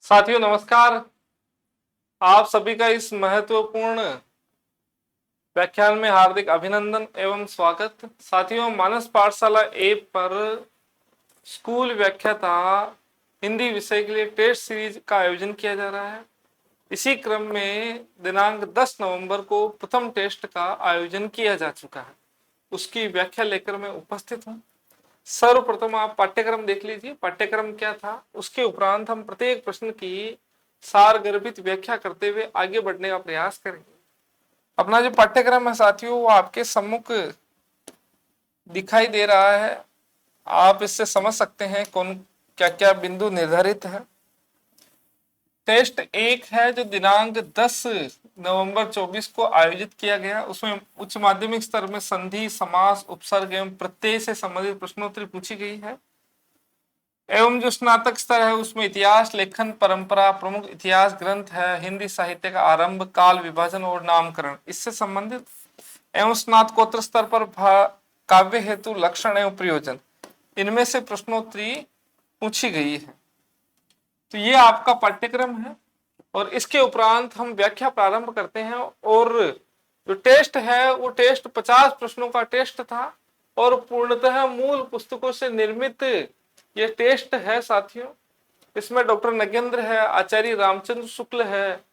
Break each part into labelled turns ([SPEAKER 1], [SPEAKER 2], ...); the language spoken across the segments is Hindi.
[SPEAKER 1] साथियों नमस्कार। आप सभी का इस महत्वपूर्ण व्याख्यान में हार्दिक अभिनंदन एवं स्वागत। साथियों, मानस पाठशाला ऐप पर स्कूल व्याख्याता हिंदी विषय के लिए टेस्ट सीरीज का आयोजन किया जा रहा है। इसी क्रम में दिनांक 10 नवंबर को प्रथम टेस्ट का आयोजन किया जा चुका है। उसकी व्याख्या लेकर मैं उपस्थित हूँ। सर्वप्रथम आप पाठ्यक्रम देख लीजिए। पाठ्यक्रम क्या था, उसके उपरांत हम प्रत्येक प्रश्न की सारगर्भित व्याख्या करते हुए आगे बढ़ने का प्रयास करेंगे। अपना जो पाठ्यक्रम है साथियों, वो आपके सम्मुख दिखाई दे रहा है। आप इससे समझ सकते हैं कौन क्या क्या बिंदु निर्धारित है। टेस्ट 1 है जो दिनांक 10 नवंबर 24 को आयोजित किया गया। उसमें उच्च माध्यमिक स्तर में संधि, समास, उपसर्ग एवं प्रत्यय से संबंधित प्रश्नोत्तरी पूछी गई है। एवं जो स्नातक स्तर है उसमें इतिहास, लेखन परंपरा, प्रमुख इतिहास ग्रंथ है, हिंदी साहित्य का आरंभ, काल विभाजन और नामकरण, इससे संबंधित। एवं स्नातकोत्तर स्तर पर काव्य हेतु लक्षण एवं प्रयोजन, इनमें से प्रश्नोत्तरी पूछी गई है। तो ये आपका पाठ्यक्रम है और इसके उपरांत हम व्याख्या प्रारंभ करते हैं। और जो टेस्ट है वो टेस्ट 50 प्रश्नों का टेस्ट था और पूर्णतः मूल पुस्तकों से निर्मित ये टेस्ट है साथियों। इसमें डॉक्टर नगेंद्र है, आचार्य रामचंद्र शुक्ल है,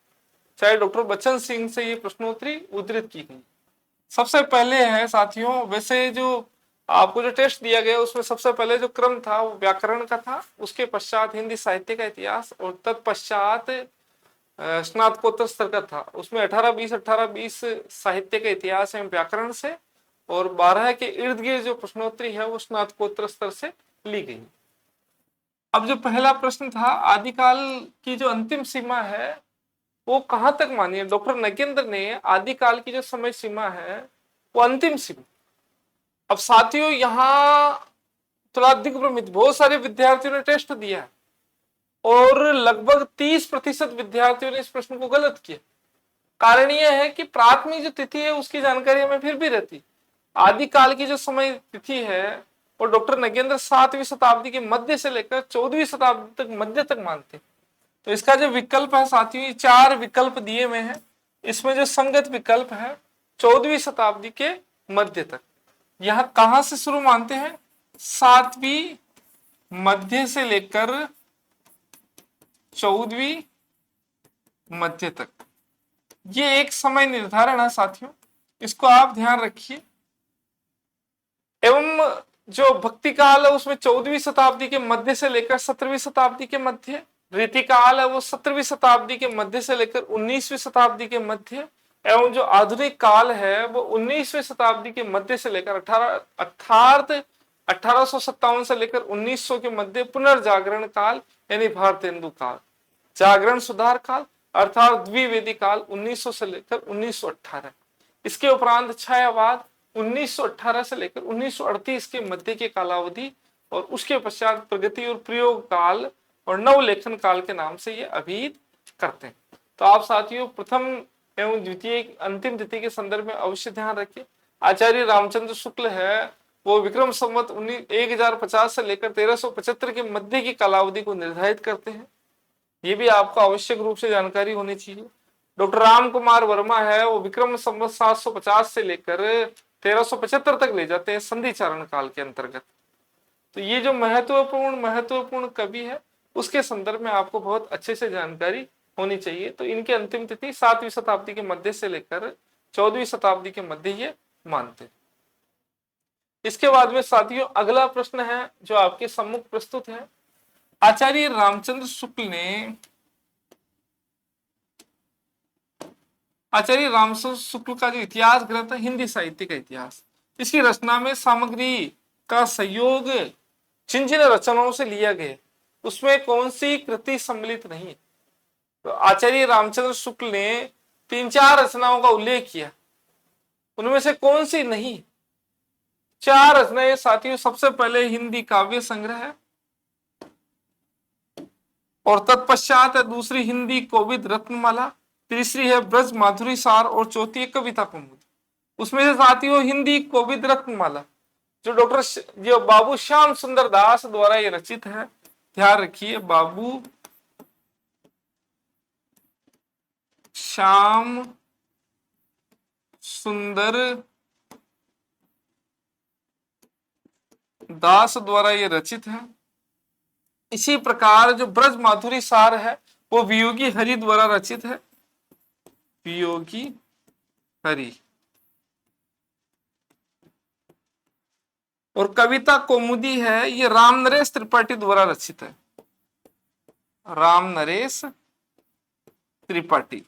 [SPEAKER 1] चाहे डॉक्टर बच्चन सिंह से ये प्रश्नोत्तरी उद्धृत की गई। सबसे पहले है साथियों, वैसे जो आपको जो टेस्ट दिया गया उसमें सबसे पहले जो क्रम था वो व्याकरण का था, उसके पश्चात हिंदी साहित्य का इतिहास और तत्पश्चात स्नातकोत्तर स्तर का था। उसमें 18-20 साहित्य का इतिहास एवं व्याकरण से और 12 के इर्द गिर्द जो प्रश्नोत्तरी है वो स्नातकोत्तर स्तर से ली गई। अब जो पहला प्रश्न था, आदिकाल की जो अंतिम सीमा है वो कहां तक मानी है? डॉक्टर नगेंद्र ने आदिकाल की जो समय सीमा है वो अंतिम सीमा। अब साथियों यहाँ थोड़ा दिग्भ्रमित, बहुत सारे विद्यार्थियों ने टेस्ट दिया और लगभग 30% विद्यार्थियों ने इस प्रश्न को गलत किया। कारण यह है कि प्राथमिक जो तिथि है उसकी जानकारी हमें फिर भी रहती। आदिकाल की जो समय तिथि है और डॉक्टर नगेंद्र 7वीं शताब्दी के मध्य से लेकर 14वीं शताब्दी तक मध्य तक मानते। तो इसका जो विकल्प है साथियों, 4 विकल्प दिए हुए हैं। इसमें जो संगत विकल्प है 14वीं शताब्दी के मध्य तक। यह कहां से शुरू मानते हैं? 7वीं मध्य से लेकर 14वीं मध्य तक। ये एक समय निर्धारण है साथियों, इसको आप ध्यान रखिए। एवं जो भक्ति काल है उसमें 14वीं शताब्दी के मध्य से लेकर 17वीं शताब्दी के मध्य। रीति काल है वो 17वीं शताब्दी के मध्य से लेकर 19वीं शताब्दी के मध्य। एवं जो आधुनिक काल है वो 19वीं शताब्दी के मध्य से लेकर 1857 से लेकर 1900 के मध्य पुनर्जागरण काल यानी भारतेंदु काल, जागरण सुधार काल अर्थात द्विवेदी काल 1900 से लेकर 1918। इसके उपरांत छायावाद 1918 से लेकर 1938 के मध्य के कालावधि और उसके पश्चात प्रगति और प्रयोग काल और नवलेखन काल के नाम से ये अभिहित करते हैं। तो आप साथियों प्रथम एवं द्वितीय अंतिम तिथि के संदर्भ में अवश्य ध्यान रखिए। आचार्य रामचंद्र शुक्ल है वो विक्रम संवत 1050 से लेकर 1375 के मध्य की कालावधि को निर्धारित करते हैं। ये भी आपको आवश्यक रूप से जानकारी होनी चाहिए। डॉक्टर राम कुमार वर्मा है वो विक्रम संवत 750 से लेकर 1375 तक ले जाते हैं संधि चारण काल के अंतर्गत। तो ये जो महत्वपूर्ण कवि है उसके संदर्भ में आपको बहुत अच्छे से जानकारी होनी चाहिए। तो इनकी अंतिम तिथि 7वीं शताब्दी के मध्य से लेकर 14वीं शताब्दी के मध्य ये मानते। इसके बाद में साथियों अगला प्रश्न है जो आपके सम्मुख प्रस्तुत है। आचार्य रामचंद्र शुक्ल ने आचार्य रामचंद्र शुक्ल का जो इतिहास ग्रंथ है हिंदी साहित्य का इतिहास, इसकी रचना में सामग्री का सहयोग जिन जिन रचनाओं से लिया गया उसमें कौन सी कृति सम्मिलित नहीं है? तो आचार्य रामचंद्र शुक्ल ने 3-4 रचनाओं का उल्लेख किया, उनमें से कौन सी नहीं? 4 रचनाएं साथियों, सबसे पहले हिंदी काव्य संग्रह है और तत्पश्चात है दूसरी हिंदी कोविद रत्नमाला, तीसरी है ब्रज माधुरी सार और चौथी है कविता कुमुद। उसमें से साथियों हिंदी कोविद रत्नमाला जो बाबू श्याम सुंदर दास द्वारा ये रचित है, ध्यान रखिए बाबू श्याम सुंदर दास द्वारा ये रचित है। इसी प्रकार जो ब्रज माधुरी सार है वो वियोगी हरि द्वारा रचित है। वियोगी हरि। और कविता कौमुदी है ये राम नरेश त्रिपाठी द्वारा रचित है। राम नरेश त्रिपाठी।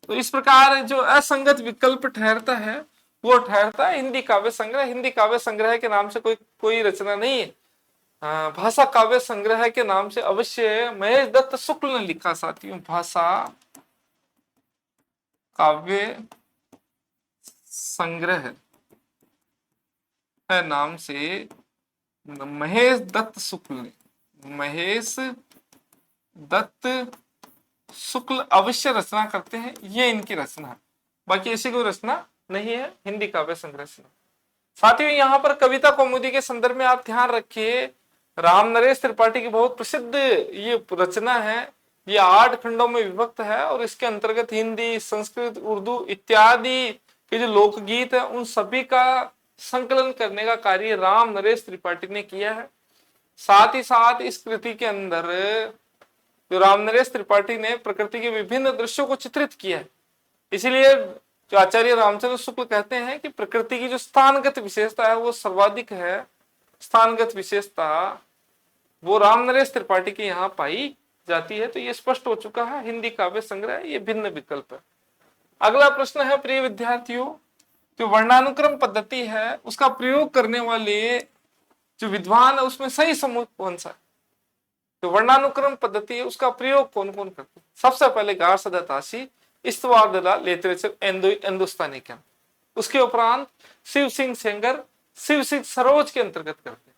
[SPEAKER 1] तो इस प्रकार जो असंगत विकल्प ठहरता है वो ठहरता है हिंदी काव्य संग्रह। हिंदी काव्य संग्रह के नाम से कोई रचना नहीं है। भाषा काव्य संग्रह के नाम से अवश्य महेश दत्त शुक्ल ने लिखा साथियों। भाषा काव्य संग्रह है नाम से महेश दत्त शुक्ल ने। महेश दत्त शुक्ल अवश्य रचना करते हैं, ये इनकी रचना है। बाकी ऐसी कोई रचना नहीं है हिंदी काव्य संग्रह से। साथियों यहाँ पर कविता कौमुदी के संदर्भ में आप ध्यान रखिए, राम नरेश त्रिपाठी की बहुत प्रसिद्ध ये रचना है। ये 8 खंडों में विभक्त है और इसके अंतर्गत हिंदी, संस्कृत, उर्दू इत्यादि के जो लोकगीत है उन सभी का संकलन करने का कार्य राम नरेश त्रिपाठी ने किया है। साथ ही साथ इस कृति के अंदर जो राम नरेश त्रिपाठी ने प्रकृति के विभिन्न दृश्यों को चित्रित किया है। इसीलिए जो आचार्य रामचंद्र शुक्ल कहते हैं कि प्रकृति की जो स्थानगत विशेषता है वो सर्वाधिक है। स्थानगत विशेषता वो राम नरेश त्रिपाठी के यहाँ पाई जाती है। तो ये स्पष्ट हो चुका है हिंदी काव्य संग्रह ये भिन्न विकल्प है। अगला प्रश्न है प्रिय विद्यार्थियों, जो वर्णानुक्रम पद्धति है उसका प्रयोग करने वाले जो विद्वान है उसमें सही समूह कौन सा है? जो वर्णानुक्रम पद्धति है उसका प्रयोग कौन कौन करते हैं? सबसे पहले गार्सदत्तासी, इस्तवारदला लिटरेचर हिंदुस्तानी के, उसके उपरांत शिव सिंह सेंगर, शिव सिंह सरोज के अंतर्गत करते हैं।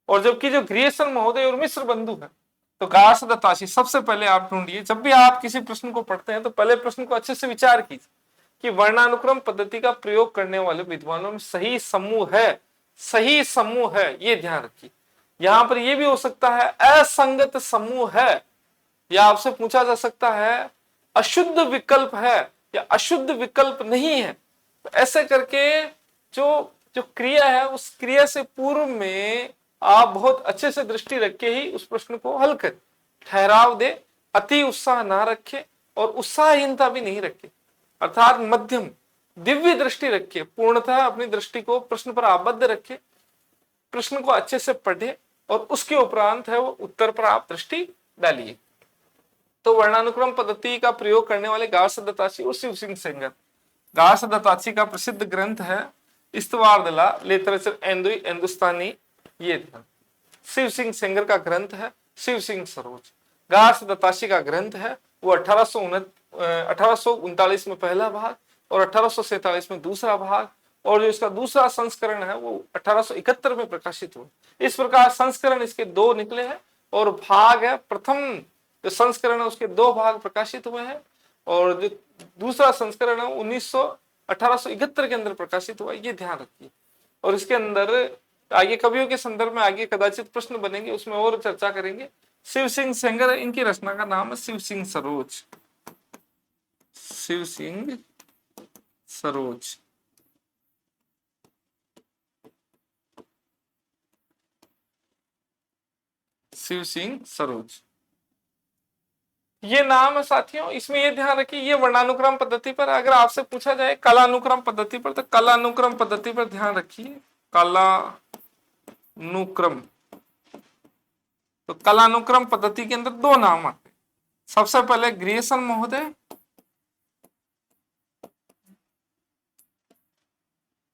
[SPEAKER 1] और जबकि जो ग्रियर्सन महोदय और मिश्र बंधु है तो गार्सदत्तासी सबसे पहले आप ढूंढिए। जब भी आप किसी प्रश्न को पढ़ते हैं तो पहले प्रश्न को अच्छे से विचार कीजिए कि वर्णानुक्रम पद्धति का प्रयोग करने वाले विद्वानों में सही समूह है, सही समूह है, ये ध्यान रखिए। यहां पर यह भी हो सकता है असंगत समूह है, या आपसे पूछा जा सकता है अशुद्ध विकल्प है या अशुद्ध विकल्प नहीं है। तो ऐसे करके जो जो क्रिया है उस क्रिया से पूर्व में आप बहुत अच्छे से दृष्टि रख के ही उस प्रश्न को हल करें। ठहराव दे, अति उत्साह ना रखे और उत्साहहीनता भी नहीं रखे, अर्थात मध्यम दिव्य दृष्टि रखिए। पूर्णतः अपनी दृष्टि को प्रश्न पर आबद्ध रखे, प्रश्न को अच्छे से पढ़े और उसके उपरांत है वो उत्तर पर आप दृष्टि डालिए। तो वर्णानुक्रम पद्धति का प्रयोग करने वाले गार्सदत्तासी और शिव सिंह सेंगर। गार्सदत्तासी का प्रसिद्ध ग्रंथ है इस्तवारदला लिटरेचर हिंदुस्तानी, ये ध्यान। शिव सिंह सेंगर का ग्रंथ है शिव सिंह सरोज। गार्सदत्तासी का ग्रंथ है वो 1839 में पहला भाग और 1847 में दूसरा भाग, और जो इसका दूसरा संस्करण है वो 1871 में प्रकाशित हुआ। इस प्रकार संस्करण इसके 2 निकले हैं और भाग है, प्रथम जो संस्करण है उसके 2 भाग प्रकाशित हुए हैं और जो दूसरा संस्करण है 1871 के अंदर प्रकाशित हुआ, ये ध्यान रखिए। और इसके अंदर आगे कवियों के संदर्भ में आगे कदाचित प्रश्न बनेंगे, उसमें और चर्चा करेंगे। शिव सिंह सेंगर, इनकी रचना का नाम है शिव सिंह सरोज। शिव सिंह सरोज। शिव सिंह सरोज ये नाम है साथियों। इसमें ये ध्यान रखिए ये वर्णानुक्रम पद्धति पर, अगर आपसे पूछा जाए कालानुक्रम पद्धति पर तो कालानुक्रम पद्धति पर ध्यान रखिए। कालानुक्रम, तो कालानुक्रम पद्धति के अंदर 2 नाम आते हैं। सबसे पहले ग्रियर्सन महोदय,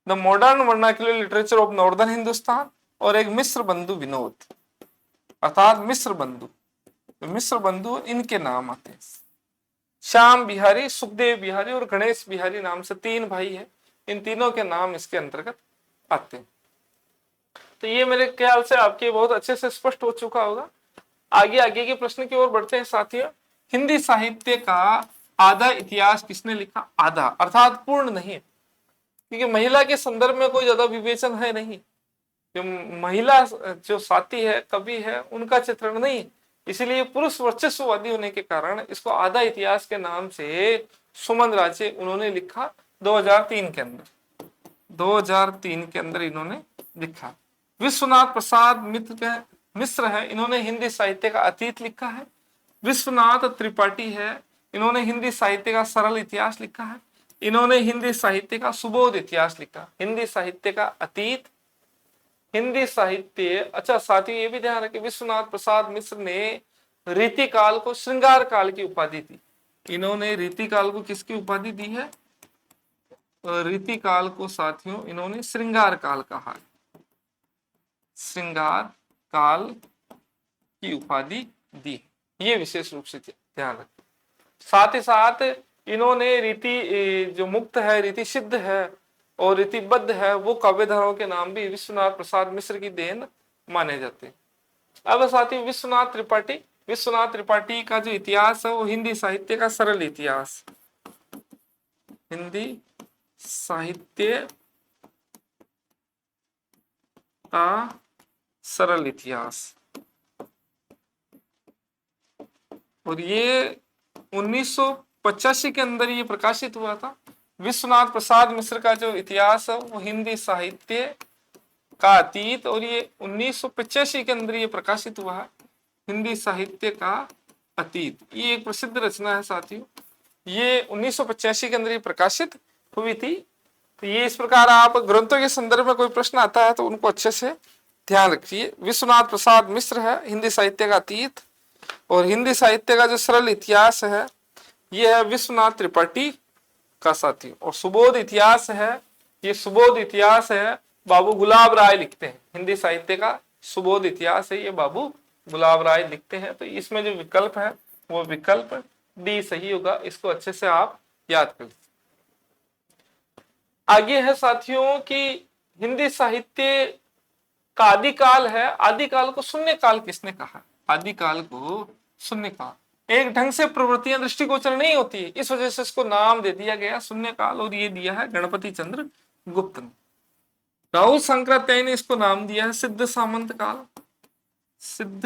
[SPEAKER 1] the modern vernacular literature of northern Hindustan, और एक मिश्र बंधु विनोद, अर्थात मिश्र बंधु। मिश्र बंधु इनके नाम आते हैं। श्याम बिहारी, सुखदेव बिहारी और गणेश बिहारी नाम से 3 भाई हैं। इन तीनों के नाम इसके अंतर्गत आते हैं। तो ये मेरे ख्याल से आपके बहुत अच्छे से स्पष्ट हो चुका होगा। आगे के प्रश्न की ओर बढ़ते हैं साथियों। हिंदी साहित्य का आधा इतिहास किसने लिखा? आधा अर्थात पूर्ण नहीं, क्योंकि महिला के संदर्भ में कोई ज्यादा विवेचन है नहीं। जो महिला जो साथी है, कवि है, उनका चित्रण नहीं, इसलिए पुरुष वर्चस्ववादी होने के कारण इसको आधा इतिहास के नाम से सुमन राजे उन्होंने लिखा 2003 के अंदर। 2003 के अंदर इन्होंने लिखा। विश्वनाथ प्रसाद मिश्र है, इन्होंने हिंदी साहित्य का अतीत लिखा है। विश्वनाथ त्रिपाठी है, इन्होंने हिंदी साहित्य का सरल इतिहास लिखा है। इन्होंने हिंदी साहित्य का सुबोध इतिहास लिखा। हिंदी साहित्य का अतीत, हिंदी साहित्य। अच्छा साथियों ये भी ध्यान रखें, विश्वनाथ प्रसाद मिश्र ने रीतिकाल को श्रृंगार काल की उपाधि दी। इन्होंने रीतिकाल को किसकी उपाधि दी है? रीतिकाल को साथियों इन्होंने श्रृंगार काल कहा। श्रृंगार काल की उपाधि दी, ये विशेष रूप से ध्यान रखें। साथ ही साथ इन्होंने रीति जो मुक्त है, रीति सिद्ध है और रीतिबद्ध है, वो काव्यधाराओं के नाम भी विश्वनाथ प्रसाद मिश्र की देन माने जाते हैं। अब साथियों विश्वनाथ त्रिपाठी का जो इतिहास है वो हिंदी साहित्य का सरल इतिहास, हिंदी साहित्य का सरल इतिहास, और ये 1985 के अंदर ये प्रकाशित हुआ था। विश्वनाथ प्रसाद मिश्र का जो इतिहास है वो हिंदी साहित्य का अतीत, और ये 1985 के अंदर ये प्रकाशित हुआ है, हिंदी साहित्य का अतीत। ये एक प्रसिद्ध रचना है साथियों, ये 1985 के अंदर ये प्रकाशित हुई थी। तो ये इस प्रकार आप ग्रंथों के संदर्भ में कोई प्रश्न आता है तो उनको अच्छे से ध्यान रखिए। विश्वनाथ प्रसाद मिश्र है हिंदी साहित्य का अतीत, और हिंदी साहित्य का जो सरल इतिहास है ये है विश्वनाथ त्रिपाठी का साथी। और सुबोध इतिहास है, ये सुबोध इतिहास है बाबू गुलाब राय लिखते हैं। हिंदी साहित्य का सुबोध इतिहास है, ये बाबू गुलाब राय लिखते हैं। तो इसमें जो विकल्प है वो विकल्प डी सही होगा, इसको अच्छे से आप याद कर लीजिए। आगे है साथियों कि हिंदी साहित्य का आदिकाल है। आदिकाल को शून्य काल किसने कहा? आदिकाल को शून्य काल, एक ढंग से प्रवृत्तियां दृष्टिगोचर नहीं होती है, इस वजह से इसको नाम दे दिया गया शून्य काल, और ये दिया है गणपति चंद्र गुप्त ने। राहुल शंकराचार्य ने इसको नाम दिया है सिद्ध सामंत काल, सिद्ध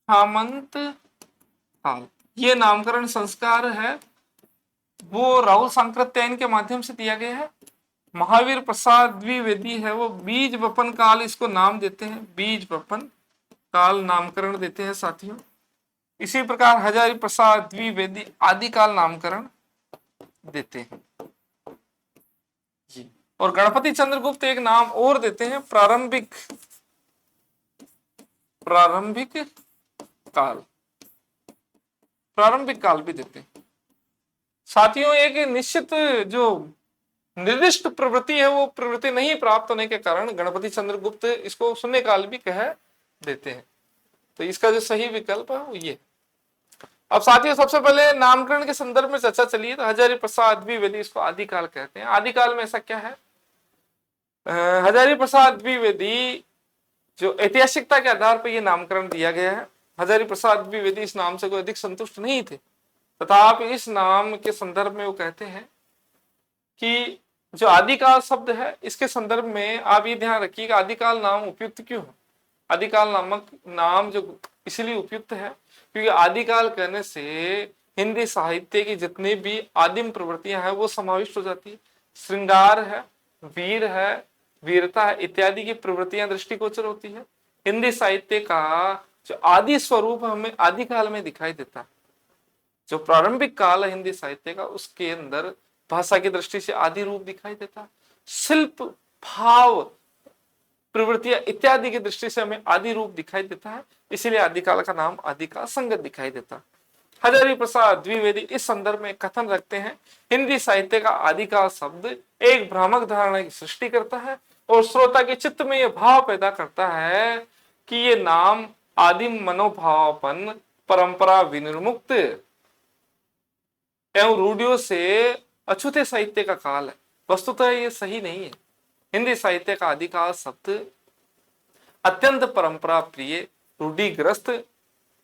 [SPEAKER 1] सामंत काल। ये नामकरण संस्कार है वो राहुल शंकराचार्य के माध्यम से दिया गया है। महावीर प्रसाद द्विवेदी है, वो बीज वपन काल इसको नाम देते हैं, बीज वपन काल नामकरण देते हैं साथियों। इसी प्रकार हजारी प्रसाद द्विवेदी आदिकाल नामकरण देते हैं जी। और गणपति चंद्रगुप्त एक नाम और देते हैं, प्रारंभिक काल, प्रारंभिक काल भी देते हैं साथियों। एक निश्चित जो निर्दिष्ट प्रवृत्ति है वो प्रवृत्ति नहीं प्राप्त होने के कारण गणपति चंद्रगुप्त इसको शून्य काल भी कह देते हैं। तो इसका जो सही विकल्प है वो ये। अब साथियों सबसे पहले नामकरण के संदर्भ में चर्चा चली है, तो हजारी प्रसाद द्विवेदी इसको आदिकाल कहते हैं। आदिकाल में ऐसा क्या है? हजारी प्रसाद द्विवेदी जो ऐतिहासिकता के आधार पर यह नामकरण दिया गया है। हजारी प्रसाद द्विवेदी इस नाम से कोई अधिक संतुष्ट नहीं थे, तथापि इस नाम के संदर्भ में वो कहते हैं कि जो आदिकाल शब्द है इसके संदर्भ में आप ये ध्यान रखिएगा आदिकाल नाम उपयुक्त क्यों है। आदिकाल नामक नाम जो इसलिए उपयुक्त है क्योंकि आदिकाल कहने से हिंदी साहित्य की जितनी भी आदिम प्रवृत्तियां हैं वो समाविष्ट हो जाती है। श्रृंगार है, वीर है, वीरता है इत्यादि की प्रवृत्तियां दृष्टिगोचर होती है। हिंदी साहित्य का जो आदि स्वरूप हमें आदिकाल में दिखाई देता है। जो प्रारंभिक काल है हिंदी साहित्य का उसके अंदर भाषा की दृष्टि से आदि रूप दिखाई देता है। शिल्प, भाव, प्रवृत्तियां इत्यादि की दृष्टि से हमें आदि रूप दिखाई देता है, इसीलिए आदिकाल का नाम आदिकाल संगत दिखाई देता है। हजारी प्रसाद द्विवेदी इस संदर्भ में कथन रखते हैं, हिंदी साहित्य का आदिकाल शब्द एक भ्रामक धारणा की सृष्टि करता है और श्रोता के चित्त में यह भाव पैदा करता है कि ये नाम आदिम मनोभावापन परंपरा विनिर्मुक्त एवं रूढ़ियों से अछूते साहित्य का काल है। वस्तुतः ये सही नहीं है। हिंदी साहित्य का आदिकाल शब्द अत्यंत परंपरा प्रिय, रूढ़िग्रस्त,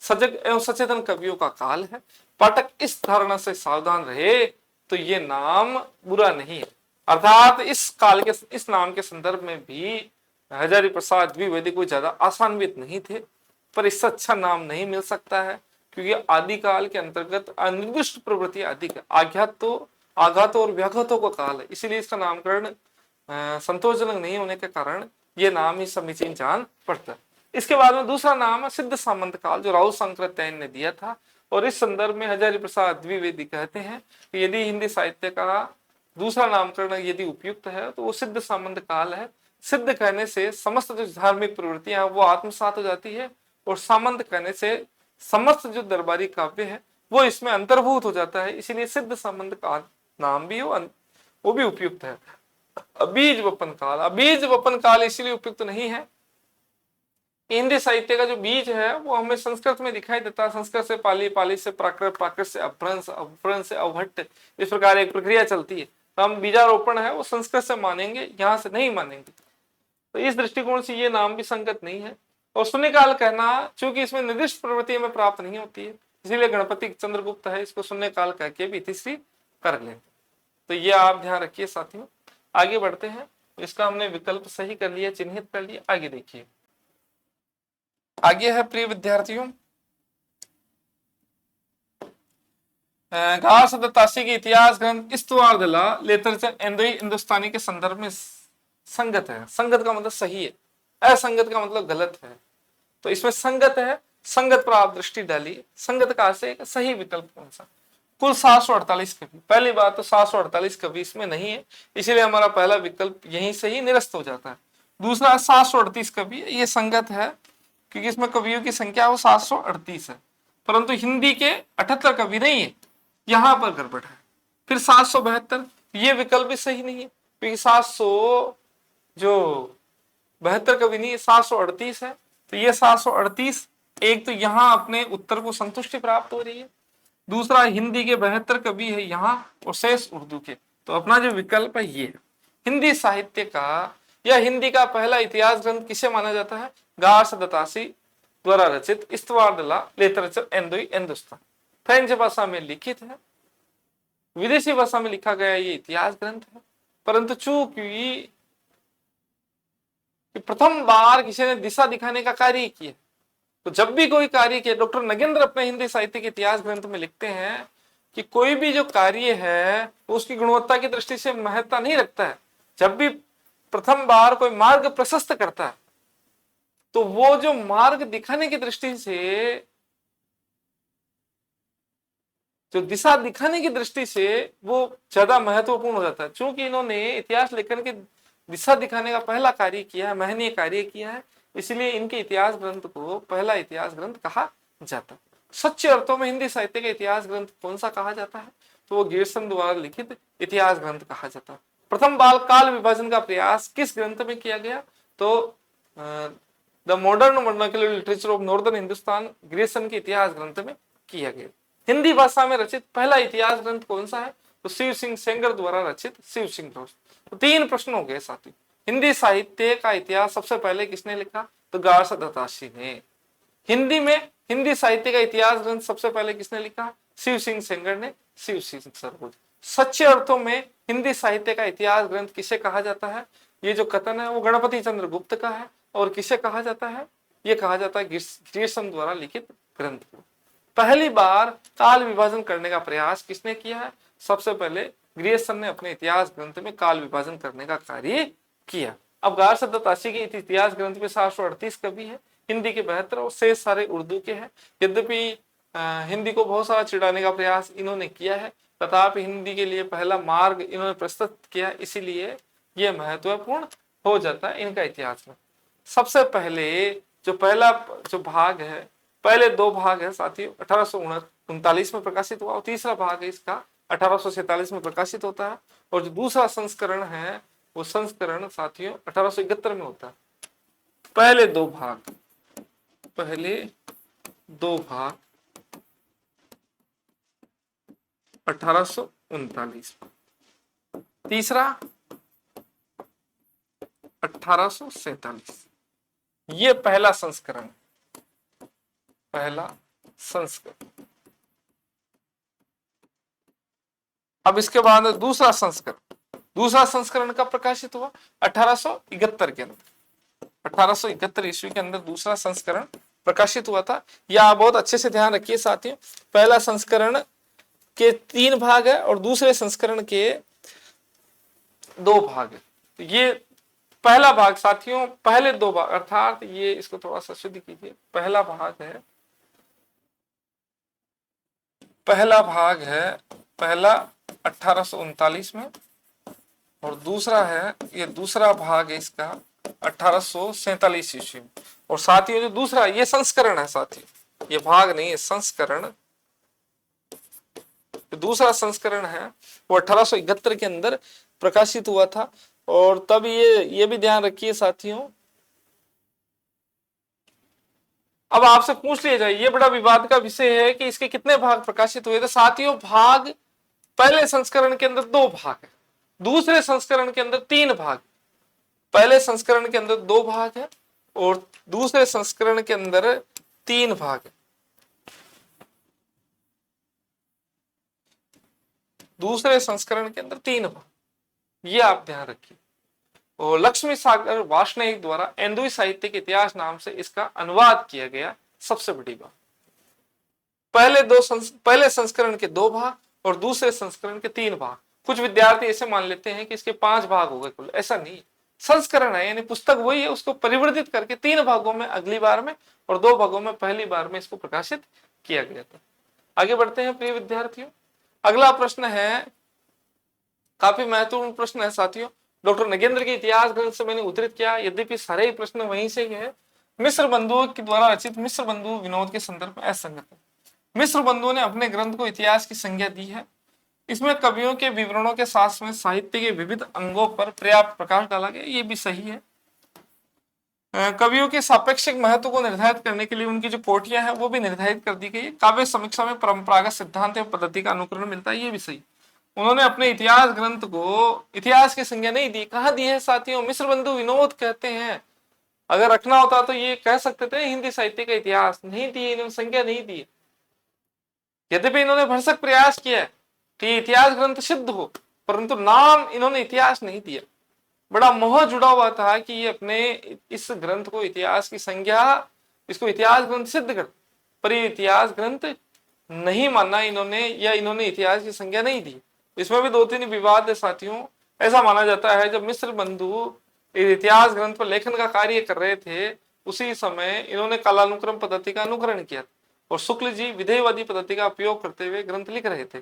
[SPEAKER 1] सजग एवं सचेतन कवियों का काल है। पाठक इस धारणा से सावधान रहे तो ये नाम बुरा नहीं है। अर्थात इस काल के इस नाम के संदर्भ में भी हजारी प्रसाद द्विवेदी कोई ज्यादा आशान्वित नहीं थे। पर इससे अच्छा नाम नहीं मिल सकता है, क्योंकि आदिकाल के अंतर्गत अनिर्दिष्ट प्रवृत्ति अधिक है। आघातों और व्याघातों का काल है, इसीलिए इसका नामकरण संतोषजनक नहीं होने के कारण ये नाम ही समीचीन जान पड़ता है। इसके बाद में दूसरा नाम है सिद्ध सामंत काल, जो राहुल शंकराचार्य ने दिया था। और इस संदर्भ में हजारी प्रसाद द्विवेदी कहते हैं कि यदि हिंदी साहित्य का दूसरा नामकरण यदि उपयुक्त है तो वो सिद्ध सामंत काल है। सिद्ध कहने से समस्त जो धार्मिक प्रवृत्तियां वो आत्मसात हो जाती है, और सामंत कहने से समस्त जो दरबारी काव्य है वो इसमें अंतर्भूत हो जाता है, इसीलिए सिद्ध सामंत काल नाम भी वो भी उपयुक्त है। अबीज वपन काल, अबीज वपन काल इसलिए उपयुक्त नहीं है, हिंदी साहित्य का जो बीज है वो हमें संस्कृत में दिखाई देता है। संस्कृत से पाली, पाली से प्राकृत, प्राकृत से अपभ्रंश, अपभ्रंश से अवहट्ट, इस प्रकार एक प्रक्रिया चलती है। तो हम बीजारोपण है वो संस्कृत से मानेंगे, यहाँ से नहीं मानेंगे। तो इस दृष्टिकोण से ये नाम भी संगत नहीं है। और शून्यकाल कहना, चूंकि इसमें निर्दिष्ट प्रवृत्ति में प्राप्त नहीं होती है, इसीलिए गणपति चंद्रगुप्त है, इसको शून्यकाल कह के भी तीसरी कर लें। तो ये आप ध्यान रखिए साथियों। आगे बढ़ते हैं, इसका हमने विकल्प सही कर लिया, चिन्हित कर लिया। आगे देखिए, आगे है प्रिय विद्यार्थियों, घास दत्तासी के इतिहास ग्रंथ इस्तवारदला लिटरेचर इंडो हिंदुस्तानी के संदर्भ में संगत है। संगत का मतलब सही है, असंगत का मतलब गलत है। तो इसमें संगत है, संगत पर आप दृष्टि डालिए। संगत का से सही विकल्प कौन सा? कुल 748 कवि। पहली बात तो 748 कवि इसमें नहीं है, इसीलिए हमारा पहला विकल्प यहीं से ही निरस्त हो जाता है। दूसरा 738 कवि, ये संगत है क्योंकि इसमें कवियों की संख्या वो 738 है, परंतु हिंदी के 78 कवि नहीं है, यहां पर गड़बड़ है। फिर 772, ये विकल्प भी सही नहीं है, क्योंकि 772 कवि नहीं, 738 है। तो ये 738, एक तो यहां अपने उत्तर को संतुष्टि प्राप्त हो रही है, दूसरा हिंदी के 72 कवि है यहाँ और शेष उर्दू के। तो अपना जो विकल्प है ये है। हिंदी साहित्य का या हिंदी का पहला इतिहास ग्रंथ किसे माना जाता है? घास दत्तासी द्वारा रचित इस्तवारदला लिटरेचर इंडो हिंदुस्तान, फ्रेंच भाषा में लिखित है, विदेशी भाषा में लिखा गया ये इतिहास ग्रंथ है। परंतु चूंकि प्रथम बार किसी ने दिशा दिखाने का कार्य किया, तो जब भी कोई कार्य किया, डॉक्टर नगेंद्र अपने हिंदी साहित्य के इतिहास ग्रंथ में लिखते हैं कि कोई भी जो कार्य है उसकी गुणवत्ता की दृष्टि से महत्ता नहीं रखता है। जब भी प्रथम बार कोई मार्ग प्रशस्त करता है तो वो जो मार्ग दिखाने की दृष्टि से, जो दिशा दिखाने की दृष्टि से वो ज्यादा महत्वपूर्ण हो जाता है। चूंकि इन्होंने इतिहास लेखन की दिशा दिखाने का पहला कार्य किया है, महनीय कार्य किया है, इसलिए इनके इतिहास ग्रंथ को पहला इतिहास ग्रंथ कहा जाता है। सच्चे अर्थों में हिंदी साहित्य का इतिहास ग्रंथ कौन सा कहा जाता है? तो वो गियर्सन द्वारा लिखित इतिहास ग्रंथ कहा जाता है। प्रथम बार काल विभाजन का प्रयास किस ग्रंथ में किया गया? तो the modern vernacular literature of northern Hindustan, Gierson के इतिहास ग्रंथ में किया गया। हिंदी भाषा में रचित पहला इतिहास ग्रंथ कौन सा है? तो शिव सिंह सेंगर द्वारा रचित शिव सिंह घोष। तो 3 प्रश्न हो गए साथी। हिंदी साहित्य का इतिहास सबसे पहले किसने लिखा? तो घास दत्तासी ने। हिंदी में हिंदी साहित्य का इतिहास ग्रंथ सबसे पहले किसने लिखा? शिव सिंह सेंगर ने, शिव सिंह सरोज। सच्चे अर्थों में हिंदी साहित्य का इतिहास ग्रंथ किसे कहा जाता है? ये जो कथन है वो गणपति चंद्रगुप्त का है। और किसे कहा जाता है? ये कहा जाता है गियर्सन द्वारा लिखित ग्रंथ को। पहली बार काल विभाजन करने का प्रयास किसने किया है? सबसे पहले गियर्सन ने अपने इतिहास ग्रंथ में काल विभाजन करने का कार्य किया। अब घास दत्तासी के इतिहास ग्रंथ में 738 कवि है, हिंदी के 72 और शेष सारे उर्दू के हैं। यद्यपि हिंदी को बहुत सारा चिढ़ाने का प्रयास इन्होंने किया है, तथापि हिंदी के लिए पहला मार्ग इन्होंने प्रस्तुत किया, इसीलिए यह महत्वपूर्ण हो जाता है इनका इतिहास में। सबसे पहले जो पहला जो भाग है, पहले 2 भाग है साथियों, 1839 में प्रकाशित हुआ और तीसरा भाग है इसका 1847 में प्रकाशित होता है। और जो दूसरा संस्करण है वो संस्करण साथियों 1871 में होता है। पहले 2 भाग 1839, तीसरा 1847। ये पहला संस्करण। अब इसके बाद दूसरा संस्करण कब प्रकाशित हुआ? 1871 के अंदर, 1871 ईस्वी के अंदर दूसरा संस्करण प्रकाशित हुआ था। यह आप बहुत अच्छे से ध्यान रखिए साथियों, पहला संस्करण के 3 भाग है और दूसरे संस्करण के 2 भाग है। ये पहला भाग साथियों, पहले 2 भाग अर्थात ये इसको थोड़ा सा शुद्ध कीजिए, पहला भाग है पहला 1839 में, और दूसरा है ये दूसरा भाग है इसका 1847 ईस्वी में। और साथियों जो दूसरा ये संस्करण है साथियों, ये भाग नहीं है संस्करण, दूसरा संस्करण है वो 1871 के अंदर प्रकाशित हुआ था। और तब ये भी ध्यान रखिए साथियों, अब आपसे पूछ लिया जाए, ये बड़ा विवाद का विषय है कि इसके कितने भाग प्रकाशित हुए थे। साथियों भाग पहले संस्करण के अंदर 2 भाग है, दूसरे संस्करण के अंदर 3 भाग। पहले संस्करण के अंदर 2 भाग है और दूसरे संस्करण के अंदर 3 भाग है। दूसरे संस्करण के अंदर 3 भाग, ये आप ध्यान रखिए। और लक्ष्मी सागर वार्ष्णेय द्वारा हिंदू साहित्य के इतिहास नाम से इसका अनुवाद किया गया। सबसे बड़ी बात, पहले संस्करण के 2 भाग और दूसरे संस्करण के 3 भाग। कुछ विद्यार्थी ऐसे मान लेते हैं कि इसके 5 भाग हो गए कुल, ऐसा नहीं। संस्करण है यानी पुस्तक वही है, उसको परिवर्तित करके 3 भागों में अगली बार में और 2 भागों में पहली बार में इसको प्रकाशित किया गया था। आगे बढ़ते हैं प्रिय विद्यार्थियों, अगला प्रश्न है, काफी महत्वपूर्ण प्रश्न है साथियों। डॉक्टर नगेंद्र के इतिहास ग्रंथ से मैंने उद्धृत किया, यद्यपि सारे ही प्रश्न वहीं से ही है। मिस्र बंधुओं के द्वारा रचित मिस्र बंधु विनोद के संदर्भ में असंगत है। मिस्र बंधुओं ने अपने ग्रंथ को इतिहास की संज्ञा दी है। इसमें कवियों के विवरणों के साथ में साहित्य के विविध अंगों पर पर्याप्त प्रकाश डाला गया, ये भी सही है। कवियों के सापेक्षिक महत्व को निर्धारित करने के लिए उनकी जो कोटियां हैं वो भी निर्धारित कर दी गई है। काव्य समीक्षा में परंपरागत सिद्धांत एवं पद्धति का अनुकरण मिलता है, ये भी सही। उन्होंने अपने इतिहास ग्रंथ को इतिहास की संज्ञा नहीं दी। कहाँ दी है साथियों? मिस्र बंधु विनोद कहते हैं। अगर रखना होता तो ये कह सकते थे हिंदी साहित्य का इतिहास, नहीं दी, इन्होंने संज्ञा नहीं दी। यद्यपि इन्होंने भरसक प्रयास किया है कि इतिहास ग्रंथ सिद्ध हो, परंतु नाम इन्होंने इतिहास नहीं दिया। बड़ा मोह जुड़ा हुआ था कि ये अपने इस ग्रंथ को इतिहास की संज्ञा, इसको इतिहास ग्रंथ सिद्ध कर, पर ये इतिहास ग्रंथ नहीं माना इन्होंने, या इन्होंने इतिहास की संज्ञा नहीं दी। इसमें भी 2-3 विवाद है साथियों। ऐसा माना जाता है जब मिस्र बंधु इतिहास ग्रंथ पर लेखन का कार्य कर रहे थे, उसी समय इन्होंने कालानुक्रम पद्धति का अनुकरण किया और शुक्ल जी विधेयवादी पद्धति का उपयोग करते हुए ग्रंथ लिख रहे थे।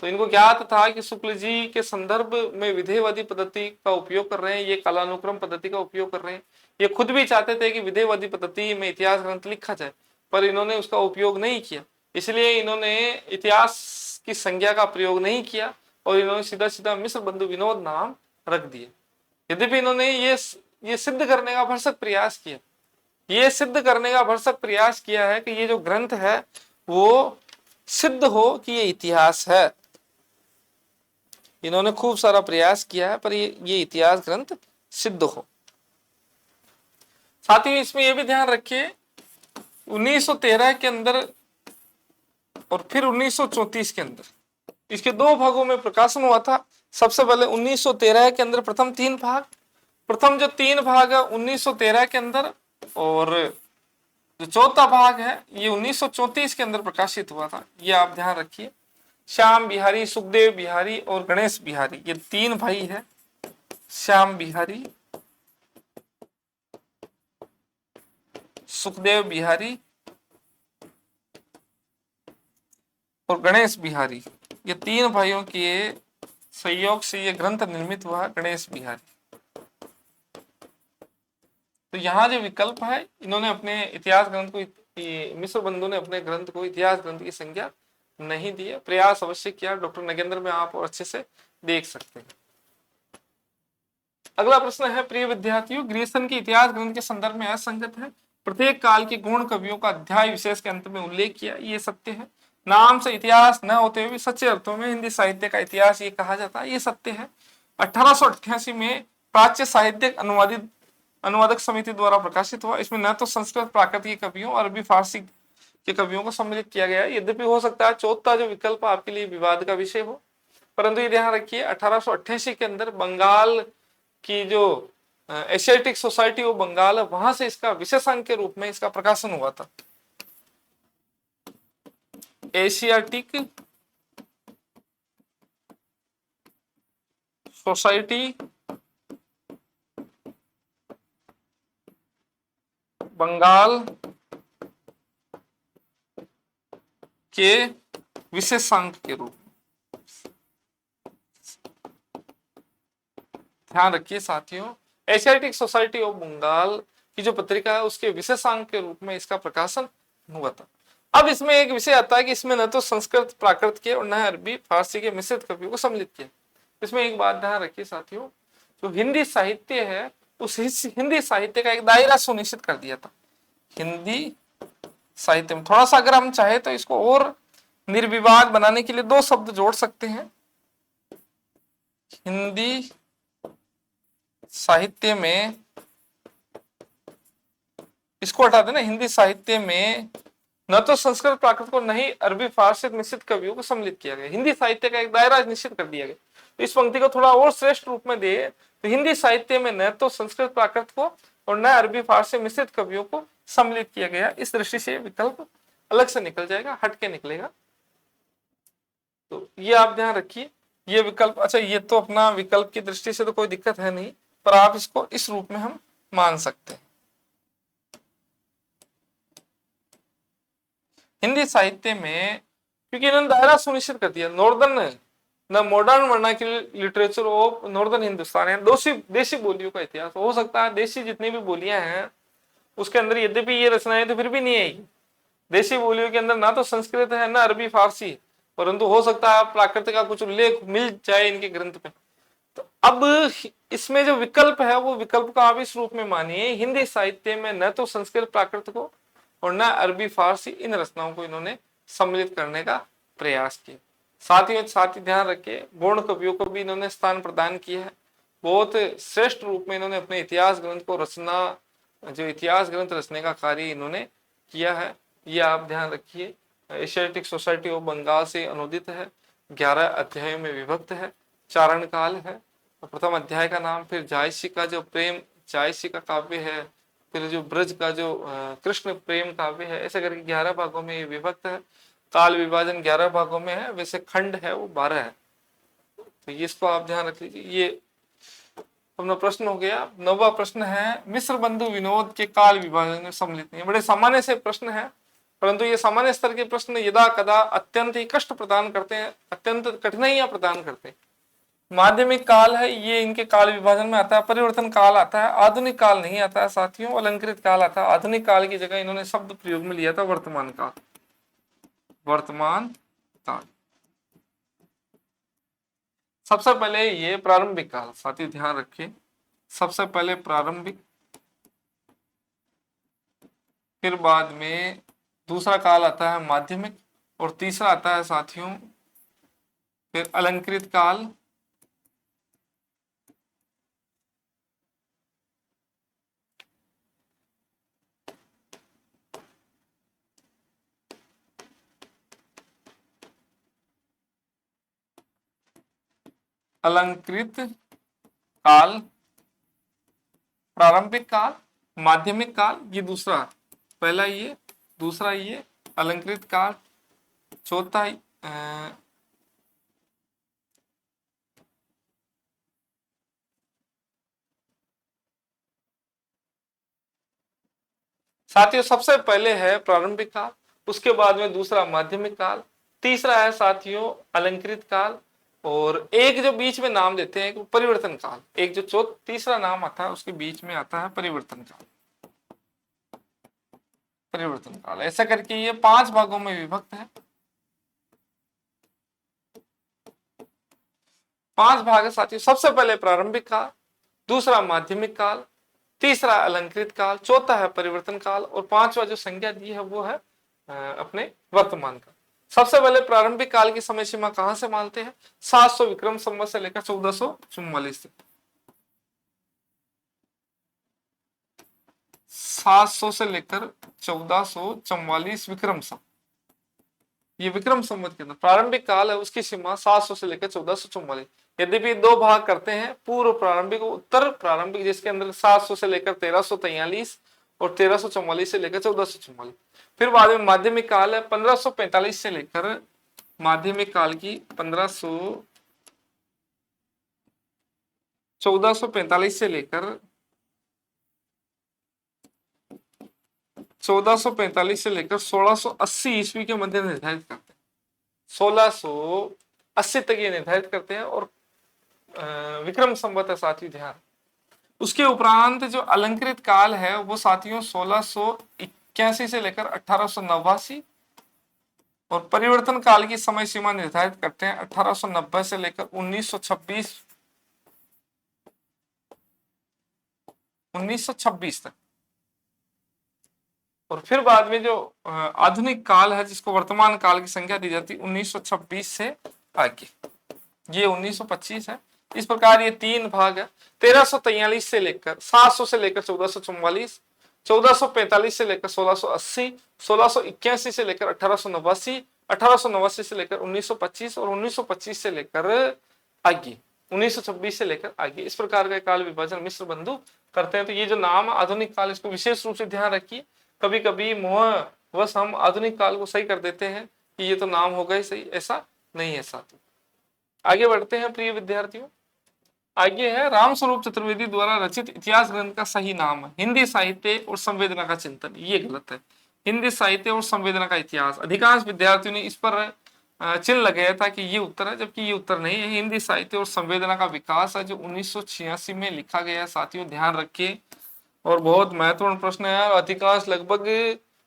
[SPEAKER 1] तो इनको ज्ञात था कि शुक्ल जी के संदर्भ में विधेयवादी पद्धति का उपयोग कर रहे हैं, ये कालानुक्रम पद्धति का उपयोग कर रहे हैं। ये खुद भी चाहते थे कि विधेयवादी पद्धति में इतिहास ग्रंथ लिखा जाए, पर इन्होंने उसका उपयोग नहीं किया। इसलिए इन्होंने इतिहास की संज्ञा का प्रयोग नहीं किया और इन्होंने सीधा सीधा मिस्र बंधु विनोद नाम रख दिया। यद्यपि इन्होंने ये सिद्ध करने का भरसक प्रयास किया, ये सिद्ध करने का भरसक प्रयास किया है कि ये जो ग्रंथ है वो सिद्ध हो कि ये इतिहास है। इन्होंने खूब सारा प्रयास किया है, पर ये इतिहास ग्रंथ सिद्ध हो। साथ ही इसमें यह भी ध्यान रखिए 1913 के अंदर और फिर 1934 के अंदर इसके 2 भागों में प्रकाशन हुआ था। सबसे पहले 1913 के अंदर प्रथम 3 भाग, प्रथम जो 3 भाग है 1913 के अंदर, और जो चौथा भाग है ये 1934 के अंदर प्रकाशित हुआ था। ये आप ध्यान रखिए। श्याम बिहारी, सुखदेव बिहारी और गणेश बिहारी, ये 3 भाई है। श्याम बिहारी, सुखदेव बिहारी और गणेश बिहारी, ये 3 भाइयों के सहयोग से ये ग्रंथ निर्मित हुआ, गणेश बिहारी। तो यहाँ जो विकल्प है, इन्होंने अपने इतिहास ग्रंथ को, मिस्र बंधु ने अपने ग्रंथ को इतिहास ग्रंथ की संज्ञा नहीं दी है। प्रयास अवश्य किया डॉक्टर नगेंद्र में, आप और अच्छे से देख सकते हैं। अगला प्रश्न है, प्रिय विद्यार्थियों, ग्रीसन के इतिहास ग्रंथ के संदर्भ में असंगत है। प्रत्येक काल के गौण कवियों का अध्याय विशेष के अंत में उल्लेख किया, ये सत्य है। नाम से इतिहास न होते हुए सच्चे अर्थों में हिंदी साहित्य का इतिहास ये कहा जाता है, ये सत्य है। 1888 में प्राच्य साहित्यिक अनुवादक समिति द्वारा प्रकाशित हुआ। इसमें न तो संस्कृत प्राकृत के कवियों और अरबी फारसी के कवियों को सम्मिलित किया गया है। यद्यपि हो सकता है चौथा जो विकल्प आपके लिए विवाद का विषय हो, परंतु ये ध्यान रखिए 1888 के अंदर बंगाल की जो एशियाटिक सोसाइटी ऑफ बंगाल, वहां से इसका विशेषांक के रूप में इसका प्रकाशन हुआ था। एशियाटिक सोसाइटी बंगाल के विशेषांक के रूप में, ध्यान रखिए साथियों, एशियाटिक सोसाइटी ऑफ बंगाल की जो पत्रिका है उसके विशेषांक के रूप में इसका प्रकाशन हुआ था। अब इसमें एक विषय आता है कि इसमें न तो संस्कृत प्राकृत के और न अरबी फारसी के मिश्रित कवियों को सम्मिलित किया। इसमें एक बात ध्यान रखिए साथियों, जो हिंदी साहित्य है उस हिंदी साहित्य का एक दायरा सुनिश्चित कर दिया था। हिंदी साहित्य में थोड़ा सा अगर हम चाहे तो इसको और निर्विवाद बनाने के लिए दो शब्द जोड़ सकते हैं। हिंदी साहित्य में, इसको हटा देना, हिंदी साहित्य में न तो संस्कृत प्राकृत को नहीं अरबी फारसी मिश्रित कवियों को सम्मिलित किया गया। हिंदी साहित्य का एक दायरा निश्चित कर दिया गया। तो इस पंक्ति को थोड़ा और श्रेष्ठ रूप में दे तो हिंदी साहित्य में न तो संस्कृत प्राकृत को और न अरबी फारसी मिश्रित कवियों को सम्मिलित किया गया। इस दृष्टि से विकल्प अलग से निकल जाएगा, हट के निकलेगा। तो ये आप ध्यान रखिए, ये विकल्प, अच्छा ये तो अपना विकल्प की दृष्टि से तो कोई दिक्कत है नहीं, पर आप इसको इस रूप में हम मान सकते हैं। हिंदी साहित्य में, क्योंकि इन्होंने दायरा सुनिश्चित कर दिया, northern the modern vernacular literature of northern Hindustan है, देशी बोलियों का इतिहास। हो सकता है देशी जितनी भी बोलियां हैं उसके अंदर यद्यपि ये रचनाएं तो फिर भी नहीं आएगी। देशी बोलियों के अंदर ना तो संस्कृत है ना अरबी फारसी, परंतु हो सकता है प्राकृत का कुछ उल्लेख मिल जाए इनके ग्रंथ में। तो अब इसमें जो विकल्प है वो विकल्प का आप इस रूप में मानिए, हिंदी साहित्य में न तो संस्कृत प्राकृत को और न अरबी फारसी इन रचनाओं को इन्होंने सम्मिलित करने का प्रयास किया। साथ ही ध्यान रखिए, गौण कवियों को भी इन्होंने स्थान प्रदान किया है। बहुत श्रेष्ठ रूप में इन्होंने अपने इतिहास ग्रंथ को रचना, जो इतिहास ग्रंथ रचने का कार्य इन्होंने किया है, ये आप ध्यान रखिए। एशियाटिक सोसाइटी ऑफ बंगाल से अनुदित है, 11 अध्यायों में विभक्त है, चारण काल है। प्रथम अध्याय का नाम फिर जायसी का जो प्रेम, जायसी का काव्य है, फिर जो ब्रज का जो कृष्ण प्रेम काव्य है, ऐसे करके 11 भागों में ये विभक्त है। काल विभाजन 11 भागों में है, वैसे खंड है वो 12 है। तो इसको आप ध्यान रख लीजिए। ये अपना प्रश्न हो गया। 9वां प्रश्न है, मिश्र बंधु विनोद के काल विभाजन में सम्मिलित नहीं है। बड़े सामान्य से प्रश्न है, परंतु ये सामान्य स्तर के प्रश्न यदा कदा अत्यंत ही कष्ट प्रदान करते हैं, अत्यंत कठिनाइयां प्रदान करते हैं। माध्यमिक काल है, ये इनके काल विभाजन में आता है। परिवर्तन काल आता है, आधुनिक काल नहीं आता है साथियों। अलंकृत काल आता है। आधुनिक काल की जगह इन्होंने शब्द प्रयोग में लिया था वर्तमान काल। वर्तमान काल सबसे पहले ये प्रारंभिक काल, साथी ध्यान रखिए, सबसे पहले प्रारंभिक, फिर बाद में दूसरा काल आता है माध्यमिक, और तीसरा आता है साथियों फिर अलंकृत काल, अलंकृत काल, प्रारंभिक काल, माध्यमिक काल, ये दूसरा, पहला ये, दूसरा ये अलंकृत काल, चौथा साथियों सबसे पहले है प्रारंभिक काल, उसके बाद में दूसरा माध्यमिक काल, तीसरा है साथियों अलंकृत काल, और एक जो बीच में नाम देते हैं परिवर्तन काल। एक जो तीसरा नाम आता है उसके बीच में आता है परिवर्तन काल। परिवर्तन काल ऐसा करके ये 5 भागों में विभक्त है। 5 भाग है साथियों। सबसे पहले प्रारंभिक काल, दूसरा माध्यमिक काल, तीसरा अलंकृत काल, चौथा है परिवर्तन काल, और 5वां जो संज्ञा दी है वो है अपने वर्तमान काल। सबसे पहले प्रारंभिक काल की समय सीमा कहां से मानते हैं? 700 विक्रम संवत से लेकर 1444 तक। 700 से लेकर 1444 विक्रम संवत, ये विक्रम संवत के अंदर प्रारंभिक काल है, उसकी सीमा 700 से लेकर 1444। यद्यपि दो भाग करते हैं, पूर्व प्रारंभिक और उत्तर प्रारंभिक, जिसके अंदर 700 से लेकर 1343 और 1344 से लेकर 1444। फिर बाद में माध्यमिक काल है 1545 से लेकर माध्यमिक काल की 1445 से लेकर 1445 से लेकर 1680 ईस्वी के मध्य निर्धारित करते हैं। 1680 तक ये निर्धारित करते हैं और विक्रम संवत है साथियों, ध्यान। उसके उपरांत जो अलंकृत काल है वो साथियों 1681 से लेकर 1889 और परिवर्तन काल की समय सीमा निर्धारित करते हैं 1890 से लेकर 1926 तक। और फिर बाद में जो आधुनिक काल है जिसको वर्तमान काल की संख्या दी जाती है 1926 से आगे, ये 1925 है। इस प्रकार ये तीन भाग है। 1343 से लेकर 700 से लेकर 1444, 1445 से लेकर 1680, 1681 से लेकर 1889, 1889 से लेकर 1925 और 1925 से लेकर आगे 1926 से लेकर आगे। इस प्रकार का काल विभाजन मिश्र बंधु करते हैं। तो ये जो नाम आधुनिक काल, इसको विशेष रूप से ध्यान रखिए। कभी कभी मोहवश हम आधुनिक काल को सही कर देते हैं कि ये तो नाम होगा ही सही, ऐसा नहीं है साथियों। आगे बढ़ते हैं प्रिय विद्यार्थियों। आगे है रामस्वरूप चतुर्वेदी द्वारा रचित इतिहास ग्रंथ का सही नाम है हिंदी साहित्य और संवेदना का चिंतन। ये गलत है, हिंदी साहित्य और संवेदना का इतिहास। अधिकांश विद्यार्थियों ने इस पर चिन्ह लगाया था कि ये उत्तर है, जबकि ये उत्तर नहीं है। हिंदी साहित्य और संवेदना का विकास है जो 1986 में लिखा गया है साथियों, ध्यान रखिए। और बहुत महत्वपूर्ण प्रश्न है। अधिकांश लगभग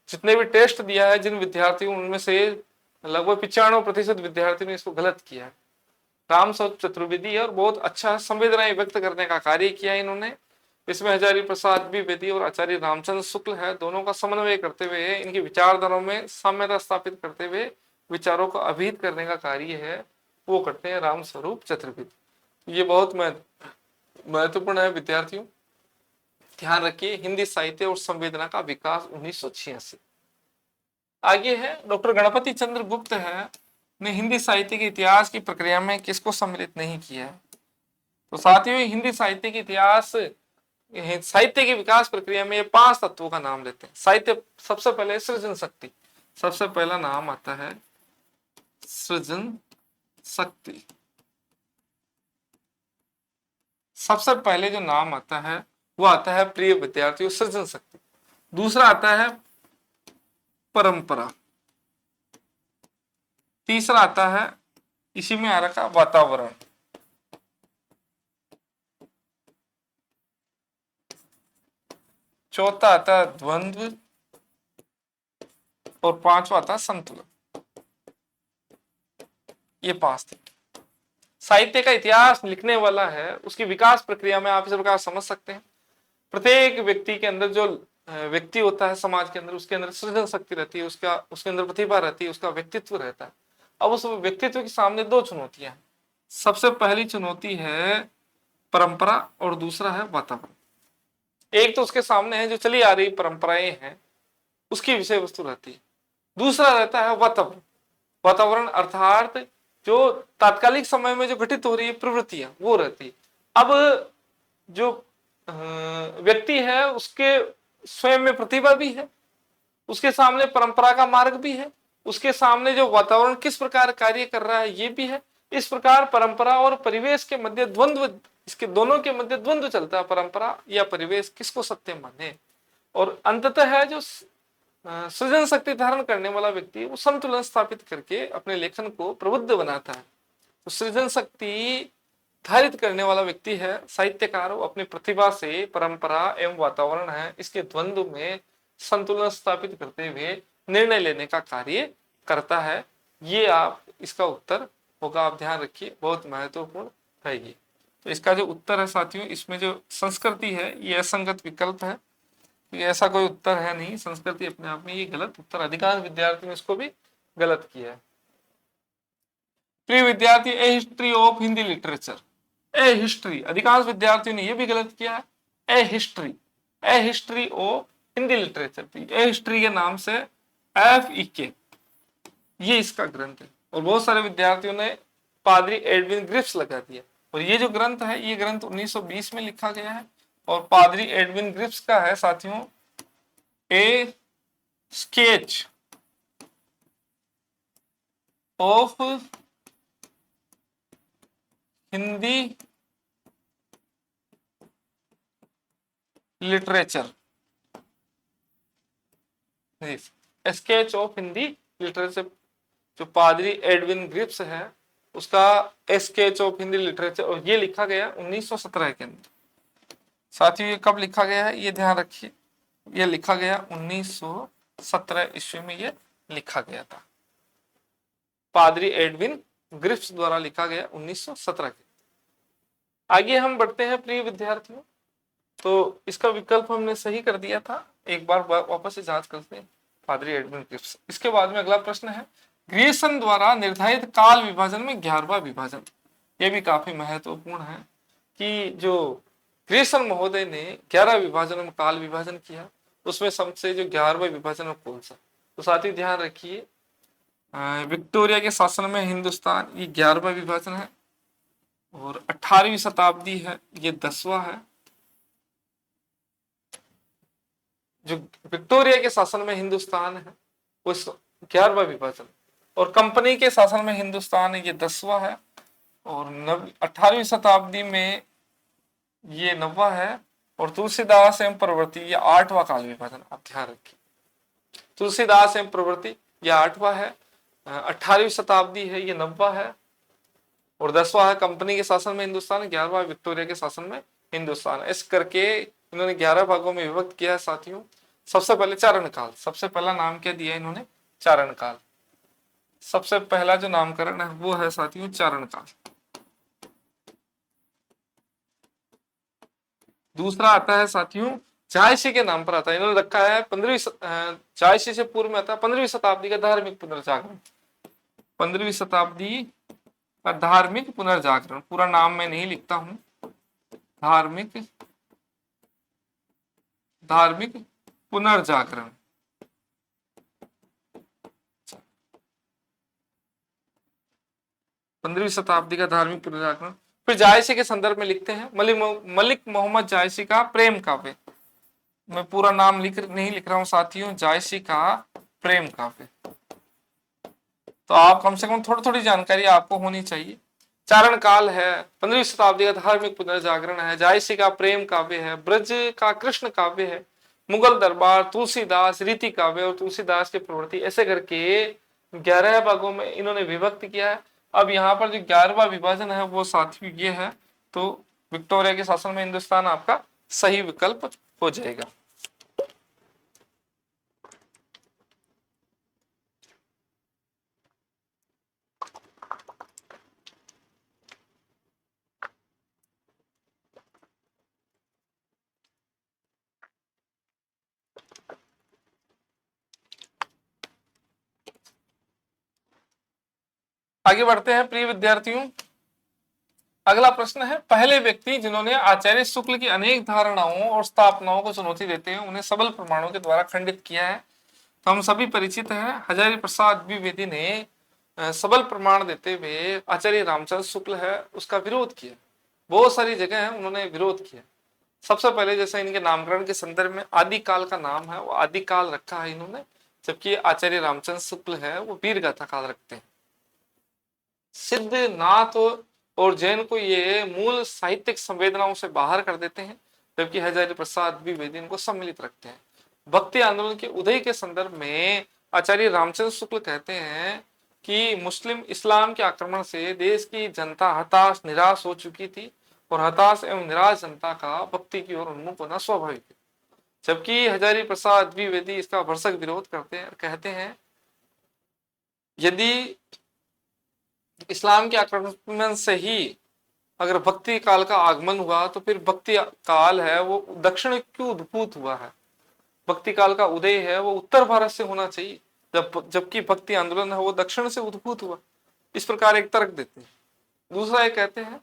[SPEAKER 1] जितने भी टेस्ट दिया है जिन विद्यार्थियों, उनमें से लगभग 95% विद्यार्थियों ने इसको गलत किया है। रामस्वरूप चतुर्वेदी है और बहुत अच्छा संवेदनाएं व्यक्त करने का कार्य किया है इन्होंने। इसमें हजारी प्रसाद द्विवेदी और आचार्य रामचंद्र शुक्ल है, दोनों का समन्वय करते हुए इनकी विचारधाराओं में साम्यता स्थापित करते हुए विचारों को अभिहित करने का कार्य है वो करते हैं रामस्वरूप चतुर्वेदी। ये बहुत महत्वपूर्ण है विद्यार्थियों, ध्यान रखिए। हिंदी साहित्य और संवेदना का विकास 1986। आगे है डॉक्टर गणपति चंद्र गुप्त है ने हिंदी साहित्य के इतिहास की प्रक्रिया में किसको सम्मिलित नहीं किया है? तो साथियों हिंदी साहित्य के इतिहास, साहित्य की विकास प्रक्रिया में ये 5 तत्वों का नाम लेते हैं। साहित्य सबसे पहले सृजन शक्ति, सबसे पहला नाम आता है सृजन शक्ति। सबसे पहले जो नाम आता है वो आता है प्रिय विद्यार्थियों सृजन शक्ति। दूसरा आता है परंपरा। तीसरा आता है इसी में आ रखा वातावरण। चौथा आता है द्वंद्व और पांचवा आता है संतुलन। ये 5 थे। साहित्य का इतिहास लिखने वाला है, उसकी विकास प्रक्रिया में आप इस प्रकार समझ सकते हैं। प्रत्येक व्यक्ति के अंदर जो व्यक्ति होता है समाज के अंदर, उसके अंदर सृजन शक्ति रहती है, उसके अंदर प्रतिभा रहती है, उसका व्यक्तित्व रहता है। अब उस व्यक्तित्व के सामने 2 चुनौतियां हैं। सबसे पहली चुनौती है परंपरा और दूसरा है वातावरण। एक तो उसके सामने है जो चली आ रही परंपराएं हैं उसकी विषय वस्तु रहती है, दूसरा रहता है वातावरण। वातावरण अर्थात जो तात्कालिक समय में जो घटित हो रही है प्रवृत्तियां वो रहती है। अब जो व्यक्ति है उसके स्वयं में प्रतिभा भी है, उसके सामने परंपरा का मार्ग भी है, उसके सामने जो वातावरण किस प्रकार कार्य कर रहा है ये भी है। इस प्रकार परंपरा और परिवेश के मध्य द्वंद्व, इसके दोनों के मध्य द्वंद्व चलता है, परंपरा या परिवेश किसको सत्य माने। और अंततः है जो सृजन शक्ति धारण करने वाला व्यक्ति वो संतुलन स्थापित करके अपने लेखन को प्रबुद्ध बनाता है। तो सृजन शक्ति धारित करने वाला व्यक्ति है साहित्यकार, वो अपनी प्रतिभा से परंपरा एवं वातावरण है इसके द्वंद्व में संतुलन स्थापित करते हुए निर्णय लेने का कार्य करता है। ये आप इसका उत्तर होगा, आप ध्यान रखिए, बहुत महत्वपूर्ण है ये। तो इसका जो उत्तर है साथियों, इसमें जो संस्कृति है ये असंगत विकल्प है, ये ऐसा कोई उत्तर है नहीं। संस्कृति अपने आप में ये गलत उत्तर, अधिकांश विद्यार्थियों ने इसको भी गलत किया है। प्रिय विद्यार्थी, a history of Hindi literature, a history, अधिकांश विद्यार्थियों ने ये भी गलत किया है। A history of Hindi literature, a history के नाम से FEK ये इसका ग्रंथ है। और बहुत सारे विद्यार्थियों ने पादरी एडविन ग्रिफ्स लगा दिया। और ये जो ग्रंथ है ये ग्रंथ 1920 में लिखा गया है और पादरी एडविन ग्रिप्स का है साथियों, ए sketch of Hindi literature, sketch of Hindi literature, जो पादरी एडविन ग्रिप्स है उसका स्केच ऑफ हिंदी लिटरेचर, और ये लिखा गया 1917 के अंदर। साथियों ये कब लिखा गया है ये ध्यान रखिए, ये लिखा गया 1917 ईस्वी में ये लिखा गया था, पादरी एडविन ग्रिप्स द्वारा लिखा गया 1917 के। आगे हम बढ़ते हैं प्रिय विद्यार्थियों, तो इसका विकल्प हमने सही कर दिया था, एक बार वापस से जांच करते हैं, पादरी एडविन ग्रिप्स। इसके बाद में अगला प्रश्न है, ग्रियर्सन द्वारा निर्धारित काल विभाजन में 11वां विभाजन, यह भी काफी महत्वपूर्ण है कि जो ग्रियर्सन महोदय ने 11 विभाजनों में काल विभाजन किया, उसमें सबसे जो 11वां विभाजन है कौन सा। तो साथ ही ध्यान रखिए, विक्टोरिया के शासन में हिंदुस्तान ये 11वां विभाजन है, और 18वीं शताब्दी है ये 10वां है। जो विक्टोरिया के शासन में हिंदुस्तान है वो 11वां विभाजन, और कंपनी के शासन में हिंदुस्तान है ये 10वां है, और 18वीं शताब्दी में ये 9वां है, और तुलसीदास एवं प्रवृत्ति ये 8वां काल विभाजन। आप ध्यान रखिए, तुलसीदास एवं प्रवृत्ति ये 8वां है, 18वीं शताब्दी है ये 9वां है, और 10वां है कंपनी के शासन में हिंदुस्तान, 11वां विक्टोरिया के शासन में हिंदुस्तान। इस करके इन्होंने 11 भागों में विभक्त किया है साथियों। सबसे पहले चारण काल, सबसे पहला नाम क्या दिया इन्होंने, चारण काल। सबसे पहला जो नामकरण है वो है साथियों चारण काल। दूसरा आता है साथियों झायसी के नाम पर आता है, इन्होंने रखा है 15वीं, झायसी से पूर्व में आता है 15वीं शताब्दी का धार्मिक पुनर्जागरण, 15वीं शताब्दी का धार्मिक पुनर्जागरण। पूरा नाम मैं नहीं लिखता हूं, धार्मिक पुनर्जागरण। 15वीं शताब्दी का धार्मिक पुनर्जागरण। फिर जायसी के संदर्भ में लिखते हैं मलिक मोहम्मद जायसी का प्रेम काव्य, मैं पूरा नाम नहीं लिख रहा हूं साथियों, जायसी का प्रेम काव्य। तो आप कम से कम थोड़ी थोड़ी जानकारी आपको होनी चाहिए। चारण काल है, 15वीं शताब्दी का धार्मिक पुनर्जागरण है, जायसी का प्रेम काव्य है, ब्रज का कृष्ण काव्य है, मुगल दरबार, तुलसीदास, रीति काव्य और तुलसीदास की प्रवृत्ति, ऐसे करके 11 भागों में इन्होंने विभक्त किया है। अब यहाँ पर जो 11वां विभाजन है वो साथियों ये है, तो विक्टोरिया के शासन में हिंदुस्तान आपका सही विकल्प हो जाएगा। आगे बढ़ते हैं प्रिय विद्यार्थियों, अगला प्रश्न है, पहले व्यक्ति जिन्होंने आचार्य शुक्ल की अनेक धारणाओं और स्थापनाओं को चुनौती देते हैं उन्हें सबल प्रमाणों के द्वारा खंडित किया है। तो हम सभी परिचित हैं, हजारी प्रसाद द्विवेदी ने सबल प्रमाण देते हुए आचार्य रामचंद्र शुक्ल है उसका विरोध किया। बहुत सारी जगह है उन्होंने विरोध किया। सबसे पहले जैसे इनके नामकरण के संदर्भ में आदिकाल का नाम है वो आदिकाल रखा है इन्होंने, जबकि आचार्य रामचंद्र शुक्ल है वो वीर गाथा काल रखते हैं। सिद्ध नाथ और जैन को ये मूल साहित्यिक संवेदनाओं से बाहर कर देते हैं, जबकि हजारी प्रसाद द्विवेदी इनको सम्मिलित रखते हैं। भक्ति आंदोलन के उदय के संदर्भ में आचार्य रामचंद्र शुक्ल कहते हैं कि मुस्लिम इस्लाम के आक्रमण से देश की जनता हताश निराश हो चुकी थी और हताश एवं निराश जनता का भक्ति की ओर उन्मुख होना स्वाभाविक है। जबकि हजारी प्रसाद द्विवेदी इसका भरसक विरोध करते हैं, कहते हैं यदि इस्लाम के आक्रमण से ही अगर भक्ति काल का आगमन हुआ तो फिर भक्ति काल है वो दक्षिण क्यों उद्भूत हुआ है, भक्ति काल का उदय है वो उत्तर भारत से होना चाहिए, जबकि भक्ति आंदोलन है वो दक्षिण से उद्भूत हुआ। इस प्रकार एक तर्क देते हैं। दूसरा एक कहते हैं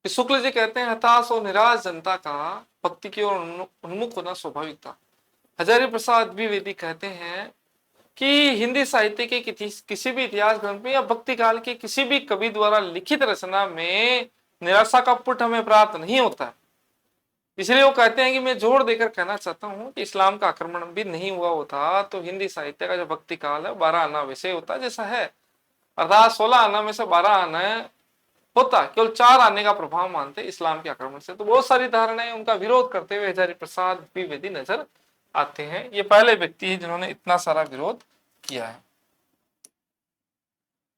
[SPEAKER 1] कि शुक्ल जी कहते हैं हताश और निराश जनता का भक्ति की ओर उन्मुख होना स्वाभाविक था। हजारी प्रसाद द्विवेदी कहते हैं कि हिंदी साहित्य के किसी भी इतिहास ग्रंथ में या भक्ति काल के किसी भी कवि द्वारा लिखित रचना में निराशा का पुट हमें प्राप्त नहीं होता है। इसलिए वो कहते हैं कि मैं जोर देकर कहना चाहता हूं कि इस्लाम का आक्रमण भी नहीं हुआ होता तो हिंदी साहित्य का जो भक्ति काल है 12 आना वैसे होता जैसा है, अर्थात 16 आना में से 12 आना होता, केवल 4 आने का प्रभाव मानते इस्लाम के आक्रमण से। तो बहुत सारी धारणाएं उनका विरोध करते हुए हजारी प्रसाद द्विवेदी नजर आते हैं। ये पहले व्यक्ति है जिन्होंने इतना सारा विरोध किया है।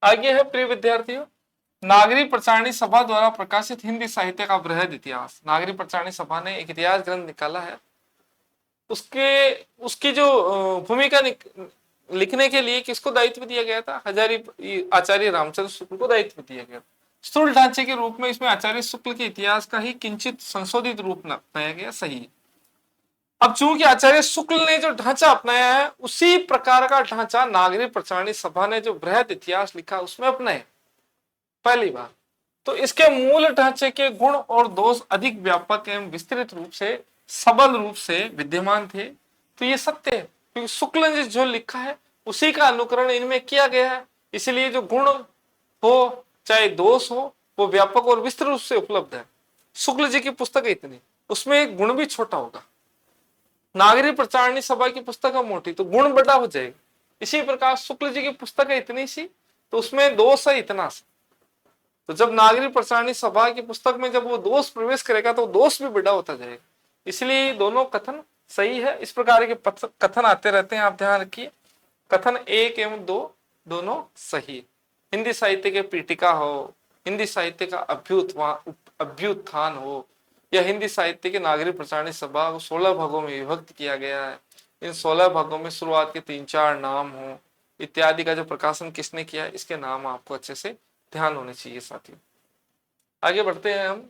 [SPEAKER 1] आगे है प्रिय विद्यार्थियों, नागरिक प्रचारणी सभा द्वारा प्रकाशित हिंदी साहित्य का बृहद इतिहास। नागरिक प्रचारणी सभा ने एक इतिहास ग्रंथ निकाला है। उसकी जो भूमिका लिखने के लिए किसको दायित्व दिया गया था? आचार्य रामचंद्र शुक्ल को दायित्व दिया गया। स्थूल ढांचे के रूप में इसमें आचार्य शुक्ल के इतिहास का ही किंचित संशोधित रूप अपनाया गया, सही है। अब चूंकि आचार्य शुक्ल ने जो ढांचा अपनाया है उसी प्रकार का ढांचा नागरिक प्रचारणी सभा ने जो बृहद इतिहास लिखा उसमें अपनाया पहली बार। तो इसके मूल ढांचे के गुण और दोष अधिक व्यापक एवं विस्तृत रूप से सबल रूप से विद्यमान थे। तो ये सत्य है क्योंकि शुक्ल ने जो लिखा है उसी का अनुकरण इनमें किया गया है, इसलिए जो गुण हो चाहे दोष हो वो व्यापक और विस्तृत रूप से उपलब्ध है। शुक्ल जी की पुस्तक है इतनी, उसमें एक गुण भी छोटा होगा। नागरिक प्रचारणी सभा की पुस्तक है मोटी तो गुण बड़ा हो जाएगा। इसी प्रकार शुक्ल जी की पुस्तक है इतनी सी तो उसमें दोष है इतना सा। तो जब नागरिक प्रचारणी सभा की पुस्तक में जब वो दोष प्रवेश करेगा तो दोष भी बड़ा होता जाएगा। इसलिए दोनों कथन सही है। इस प्रकार के कथन आते रहते हैं, आप ध्यान रखिए। कथन 1 एवं 2 दोनों सही। हिंदी साहित्य के पीठिका हो, हिंदी साहित्य का अभ्युत्थान हो, या हिंदी साहित्य के नागरिक प्रचारणी सभा को 16 भागों में विभक्त किया गया है, इन 16 भागों में शुरुआत के 3-4 नाम हो इत्यादि का जो प्रकाशन किसने किया है इसके नाम आपको अच्छे से ध्यान होने चाहिए साथियों। आगे बढ़ते हैं हम।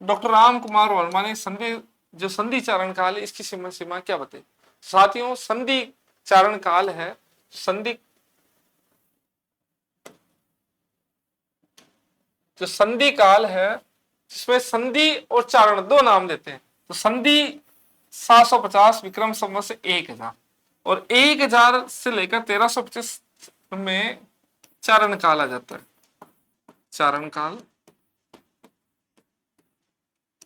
[SPEAKER 1] डॉक्टर राम कुमार वर्मा ने संधि चारण काल है इसकी सीमा क्या बताई? साथियों संधि चारण काल है, जो संधि काल है जिसमें संधि और चारण दो नाम देते हैं। तो संधि 750 विक्रम संवत से 1000 और 1000 से लेकर 1325 में चारण काल आ जाता है। चारण काल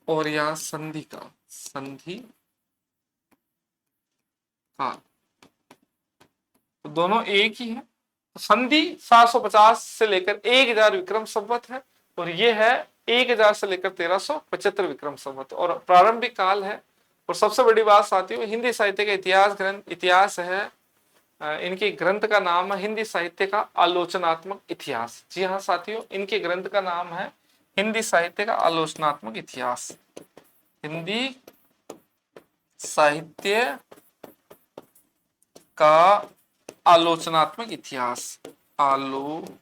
[SPEAKER 1] और या संधि काल तो दोनों एक ही है। तो संधि 750 से लेकर 1000 विक्रम संवत है और ये है 1000 से लेकर 1375 विक्रम संवत और प्रारंभिक काल है। और सबसे बड़ी बात साथियों, हिंदी साहित्य का इतिहास है। इनके ग्रंथ का नाम है हिंदी साहित्य का आलोचनात्मक इतिहास। जी हाँ साथियों, इनके ग्रंथ का नाम है हिंदी साहित्य का आलोचनात्मक इतिहास। हिंदी साहित्य का आलोचनात्मक इतिहास, आलोचनात्मक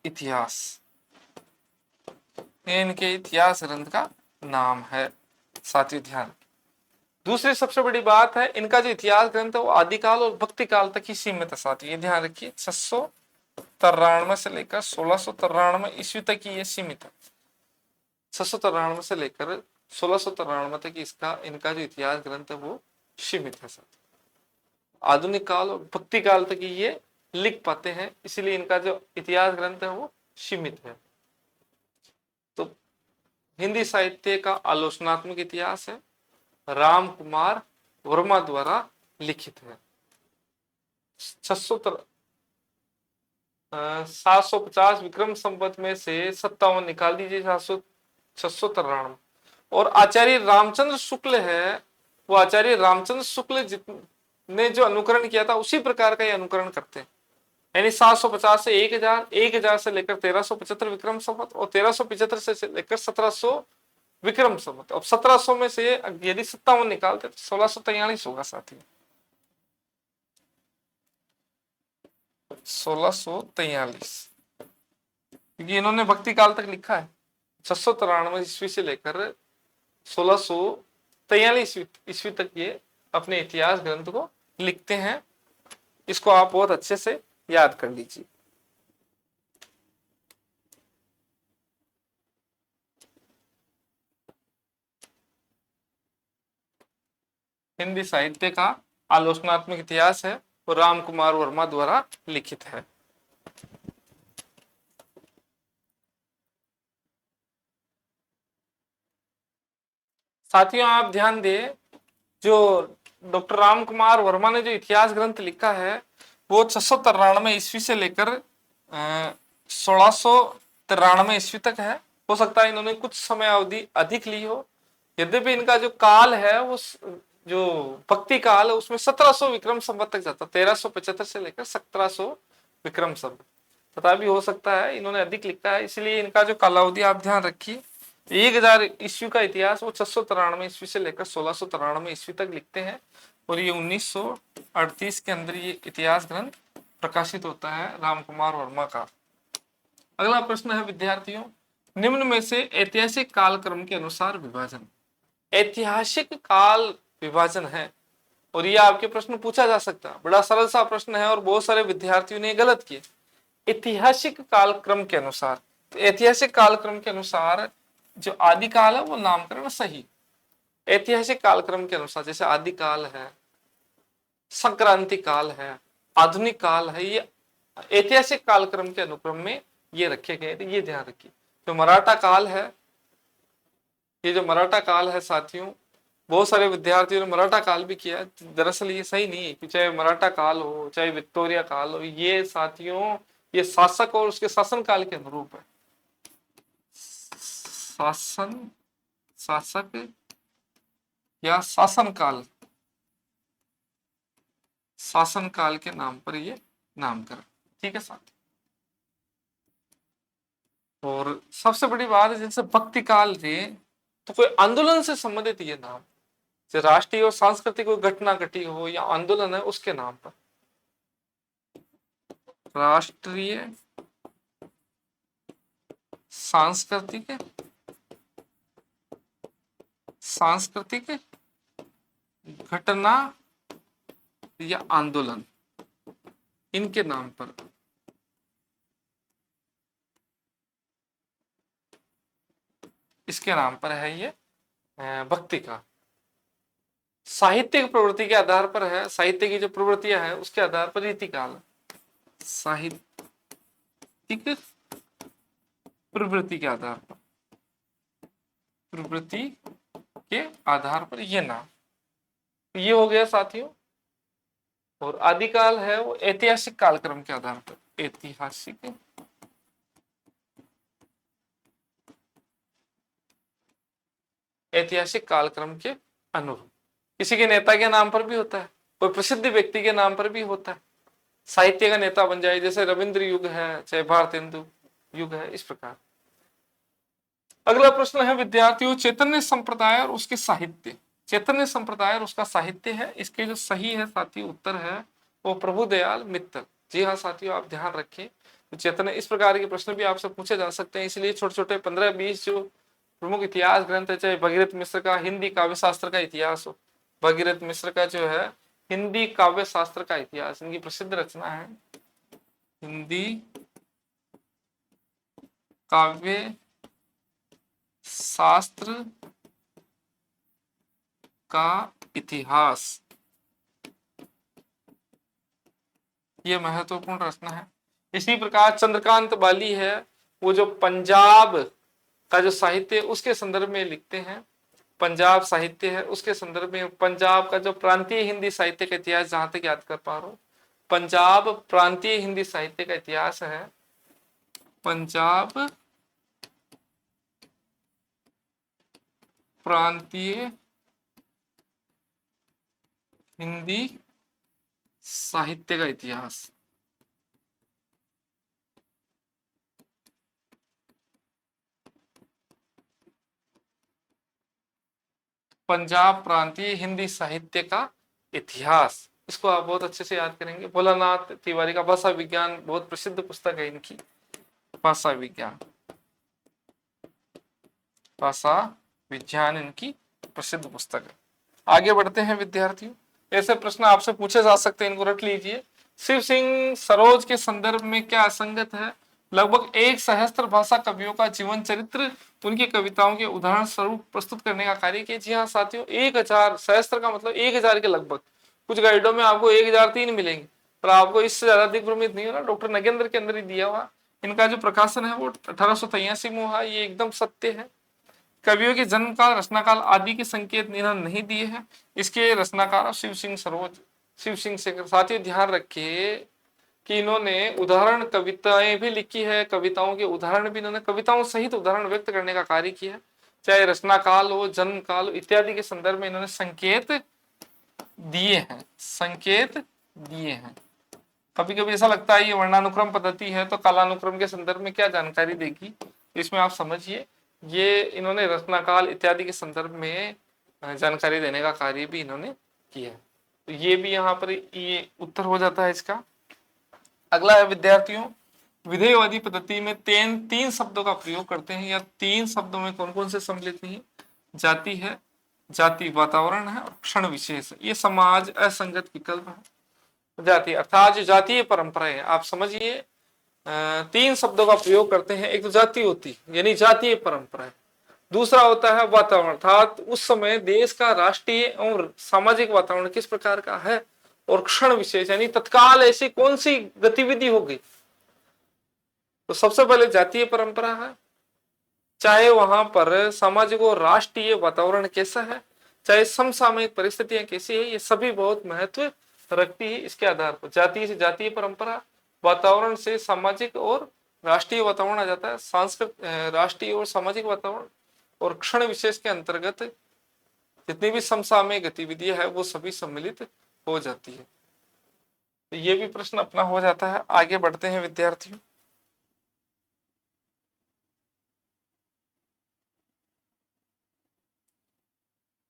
[SPEAKER 1] इतिहास इनके इतिहास ग्रंथ का नाम है साथियों, ध्यान। दूसरी सबसे बड़ी बात है, इनका जो इतिहास ग्रंथ है वो आदिकाल और भक्ति काल तक ही सीमित है साथियों, ये ध्यान रखिए। 693 से लेकर 1693 ईस्वी तक ही ये सीमित है। 693 से लेकर 1693 तक इनका जो इतिहास ग्रंथ है वो सीमित है साथियों। आधुनिक काल और भक्ति काल तक ही ये लिख पाते हैं, इसलिए इनका जो इतिहास ग्रंथ है वो सीमित है। तो हिंदी साहित्य का आलोचनात्मक इतिहास है, राम कुमार वर्मा द्वारा लिखित है। 750 विक्रम संवत में से 57 निकाल दीजिए, 693। और आचार्य रामचंद्र शुक्ल है, वो आचार्य रामचंद्र शुक्ल ने जो अनुकरण किया था उसी प्रकार का ये अनुकरण करते हैं। यानी 750 से 1000, 1000 से लेकर 1375 विक्रम संवत और 1375 से लेकर 1700 विक्रम संवत। अब 1700 में से यदि 57 निकालते तो 1643 होगा साथी, 1643, क्योंकि इन्होंने भक्ति काल तक लिखा है। 693 ईस्वी से लेकर 1643 ईस्वी तक ये अपने इतिहास ग्रंथ को लिखते हैं। इसको आप बहुत अच्छे से याद कर लीजिए। हिंदी साहित्य का आलोचनात्मक इतिहास है वो राम कुमार वर्मा द्वारा लिखित है। साथियों आप ध्यान दें, जो डॉक्टर राम कुमार वर्मा ने जो इतिहास ग्रंथ लिखा है वो 693 ईस्वी से लेकर 1693 ईस्वी तक है। हो सकता है इन्होंने कुछ समय अवधि अधिक ली हो, यद्यपि इनका जो काल है वो जो भक्ति काल है उसमें 1700 विक्रम संवत तक जाता, 1375 से लेकर 1700 विक्रम संवत, तथा भी हो सकता है इन्होंने अधिक लिखा है, इसलिए इनका जो कालावधि आप ध्यान रखिए। 1000 ईस्वी का इतिहास वो 693 ईस्वी से लेकर 1693 ईस्वी तक लिखते हैं और ये 1938 के अंदर ये इतिहास ग्रंथ प्रकाशित होता है राम कुमार वर्मा का। अगला प्रश्न है विद्यार्थियों, निम्न में से ऐतिहासिक कालक्रम के अनुसार विभाजन। ऐतिहासिक काल विभाजन है और ये आपके प्रश्न पूछा जा सकता है, बड़ा सरल सा प्रश्न है और बहुत सारे विद्यार्थियों ने गलत किए। ऐतिहासिक कालक्रम के अनुसार, तो ऐतिहासिक कालक्रम के अनुसार जो आदि काल है वो नामकरण सही। ऐतिहासिक कालक्रम के अनुसार जैसे आदि काल है, संक्रांति काल है, आधुनिक काल है, ये ऐतिहासिक कालक्रम के अनुक्रम में ये रखे गए थे, ये ध्यान रखिए। जो मराठा काल है, ये जो मराठा काल है साथियों, बहुत सारे विद्यार्थियों ने मराठा काल भी किया, दरअसल ये सही नहीं है कि चाहे मराठा काल हो चाहे विक्टोरिया काल हो, ये साथियों ये शासक और उसके शासन काल के अनुरूप है। शासक या शासन काल के नाम पर ये नामकरण, ठीक है साथ। और सबसे बड़ी बात है जैसे भक्ति काल थे तो कोई आंदोलन से संबंधित ये नाम, जैसे राष्ट्रीय और सांस्कृतिक कोई घटना घटी हो या आंदोलन है उसके नाम पर। राष्ट्रीय सांस्कृतिक घटना या आंदोलन, इनके नाम पर इसके नाम पर है ये भक्ति का। साहित्यिक प्रवृत्ति के आधार पर है, साहित्य की जो प्रवृत्तियां हैं उसके आधार पर रीतिकाल। साहित्यिक प्रवृत्ति के आधार पर, प्रवृत्ति के आधार पर ये नाम, ये हो गया साथियों। और आदिकाल है वो ऐतिहासिक कालक्रम के आधार पर, ऐतिहासिक कालक्रम के अनुरूप। किसी के नेता के नाम पर भी होता है, कोई प्रसिद्ध व्यक्ति के नाम पर भी होता है, साहित्य का नेता बन जाए, जैसे रविंद्र युग है चाहे भारतेंदु युग है, इस प्रकार। अगला प्रश्न है विद्यार्थियों, चैतन्य संप्रदाय और उसके साहित्य। चैतन्य संप्रदाय और उसका साहित्य है, इसके जो सही है साथियों उत्तर है वो प्रभुदयाल मित्तल। जी हाँ साथियों आप ध्यान रखें, तो चैतन्य, इस प्रकार के प्रश्न भी आपसे पूछे जा सकते हैं, इसलिए छोटे छोटे 15-20 जो प्रमुख इतिहास ग्रंथ है, चाहे भगीरथ मिश्र का हिंदी काव्य शास्त्र का इतिहास हो, भगीरथ मिश्र का जो है हिंदी काव्य शास्त्र का इतिहास, इनकी प्रसिद्ध रचना है हिंदी काव्य शास्त्र का इतिहास, ये महत्वपूर्ण रचना है। इसी प्रकार चंद्रकांत बाली है, वो जो पंजाब का जो साहित्य उसके संदर्भ में लिखते हैं, पंजाब साहित्य है उसके संदर्भ में, पंजाब का जो प्रांतीय हिंदी साहित्य का इतिहास, जहां तक याद कर पा रहा हूं, पंजाब प्रांतीय हिंदी साहित्य का इतिहास है, पंजाब प्रांतीय हिंदी साहित्य का इतिहास। पंजाब प्रांतीय हिंदी साहित्य का इतिहास, इसको आप बहुत अच्छे से याद करेंगे। भोलानाथ तिवारी का भाषा विज्ञान बहुत प्रसिद्ध पुस्तक है इनकी, भाषा विज्ञान इनकी प्रसिद्ध पुस्तक है। आगे बढ़ते हैं विद्यार्थियों, ऐसे प्रश्न आपसे पूछे जा सकते हैं, इनको रट लीजिए। शिव सिंह सरोज के संदर्भ में क्या असंगत है? लगभग 1 सहस्त्र भाषा कवियों का जीवन चरित्र उनकी कविताओं के उदाहरण स्वरूप प्रस्तुत करने का कार्य किया। जी हाँ साथियों, 1000 सहस्त्र का मतलब 1000 के लगभग, कुछ गाइडों में आपको 1003 मिलेंगे, पर आपको इससे ज्यादा दिग्भ्रमित नहीं होना। डॉक्टर नगेंद्र के अंदर ही दिया हुआ। इनका जो प्रकाशन है वो 1883 में हुआ, ये एकदम सत्य है। कवियों के जन्म काल, रचना काल आदि के संकेत इन्होंने नहीं दिए हैं। इसके रचनाकार शिव सिंह सरोज, शिव सिंह से। साथियों ध्यान रखिए कि इन्होंने उदाहरण कविताएं भी लिखी है, कविताओं के उदाहरण भी इन्होंने कविताओं सहित उदाहरण व्यक्त करने का कार्य किया है। चाहे रचना काल हो, जन्म काल हो इत्यादि के संदर्भ में इन्होंने संकेत दिए हैं, संकेत दिए हैं। कभी कभी ऐसा लगता है ये वर्णानुक्रम पद्धति है तो कालानुक्रम के संदर्भ में क्या जानकारी देगी, इसमें आप समझिए ये इन्होंने रचना काल इत्यादि के संदर्भ में जानकारी देने का कार्य भी इन्होंने किया है। तो ये भी यहाँ पर ये उत्तर हो जाता है इसका। अगला है विद्यार्थियों, विधेयवादी पद्धति में तीन शब्दों का प्रयोग करते हैं, या 3 शब्दों में कौन कौन से सम्मिलित नहीं है? जाति है, जाति वातावरण है और क्षण विशेष है। ये समाज असंगत विकल्प है। जाति अर्थात जो जातीय परंपरा है, आप समझिए 3 शब्दों का प्रयोग करते हैं। एक तो जाति होती यानी जातीय परंपरा है, दूसरा होता है वातावरण अर्थात उस समय देश का राष्ट्रीय और सामाजिक वातावरण किस प्रकार का है, और क्षण विशेष यानी तत्काल ऐसी कौन सी गतिविधि हो गई। तो सबसे पहले जातीय परंपरा है, चाहे वहां पर सामाजिक और राष्ट्रीय वातावरण कैसा है, चाहे समसामयिक परिस्थितियां कैसी है, ये सभी बहुत महत्व रखती है। इसके आधार पर जाति से जातीय परंपरा, वातावरण से सामाजिक और राष्ट्रीय वातावरण आ जाता है, सांस्कृतिक राष्ट्रीय और सामाजिक वातावरण, और क्षण विशेष के अंतर्गत जितनी भी समसामयिक गतिविधियां है वो सभी सम्मिलित हो जाती है। तो ये भी प्रश्न अपना हो जाता है। आगे बढ़ते हैं विद्यार्थियों।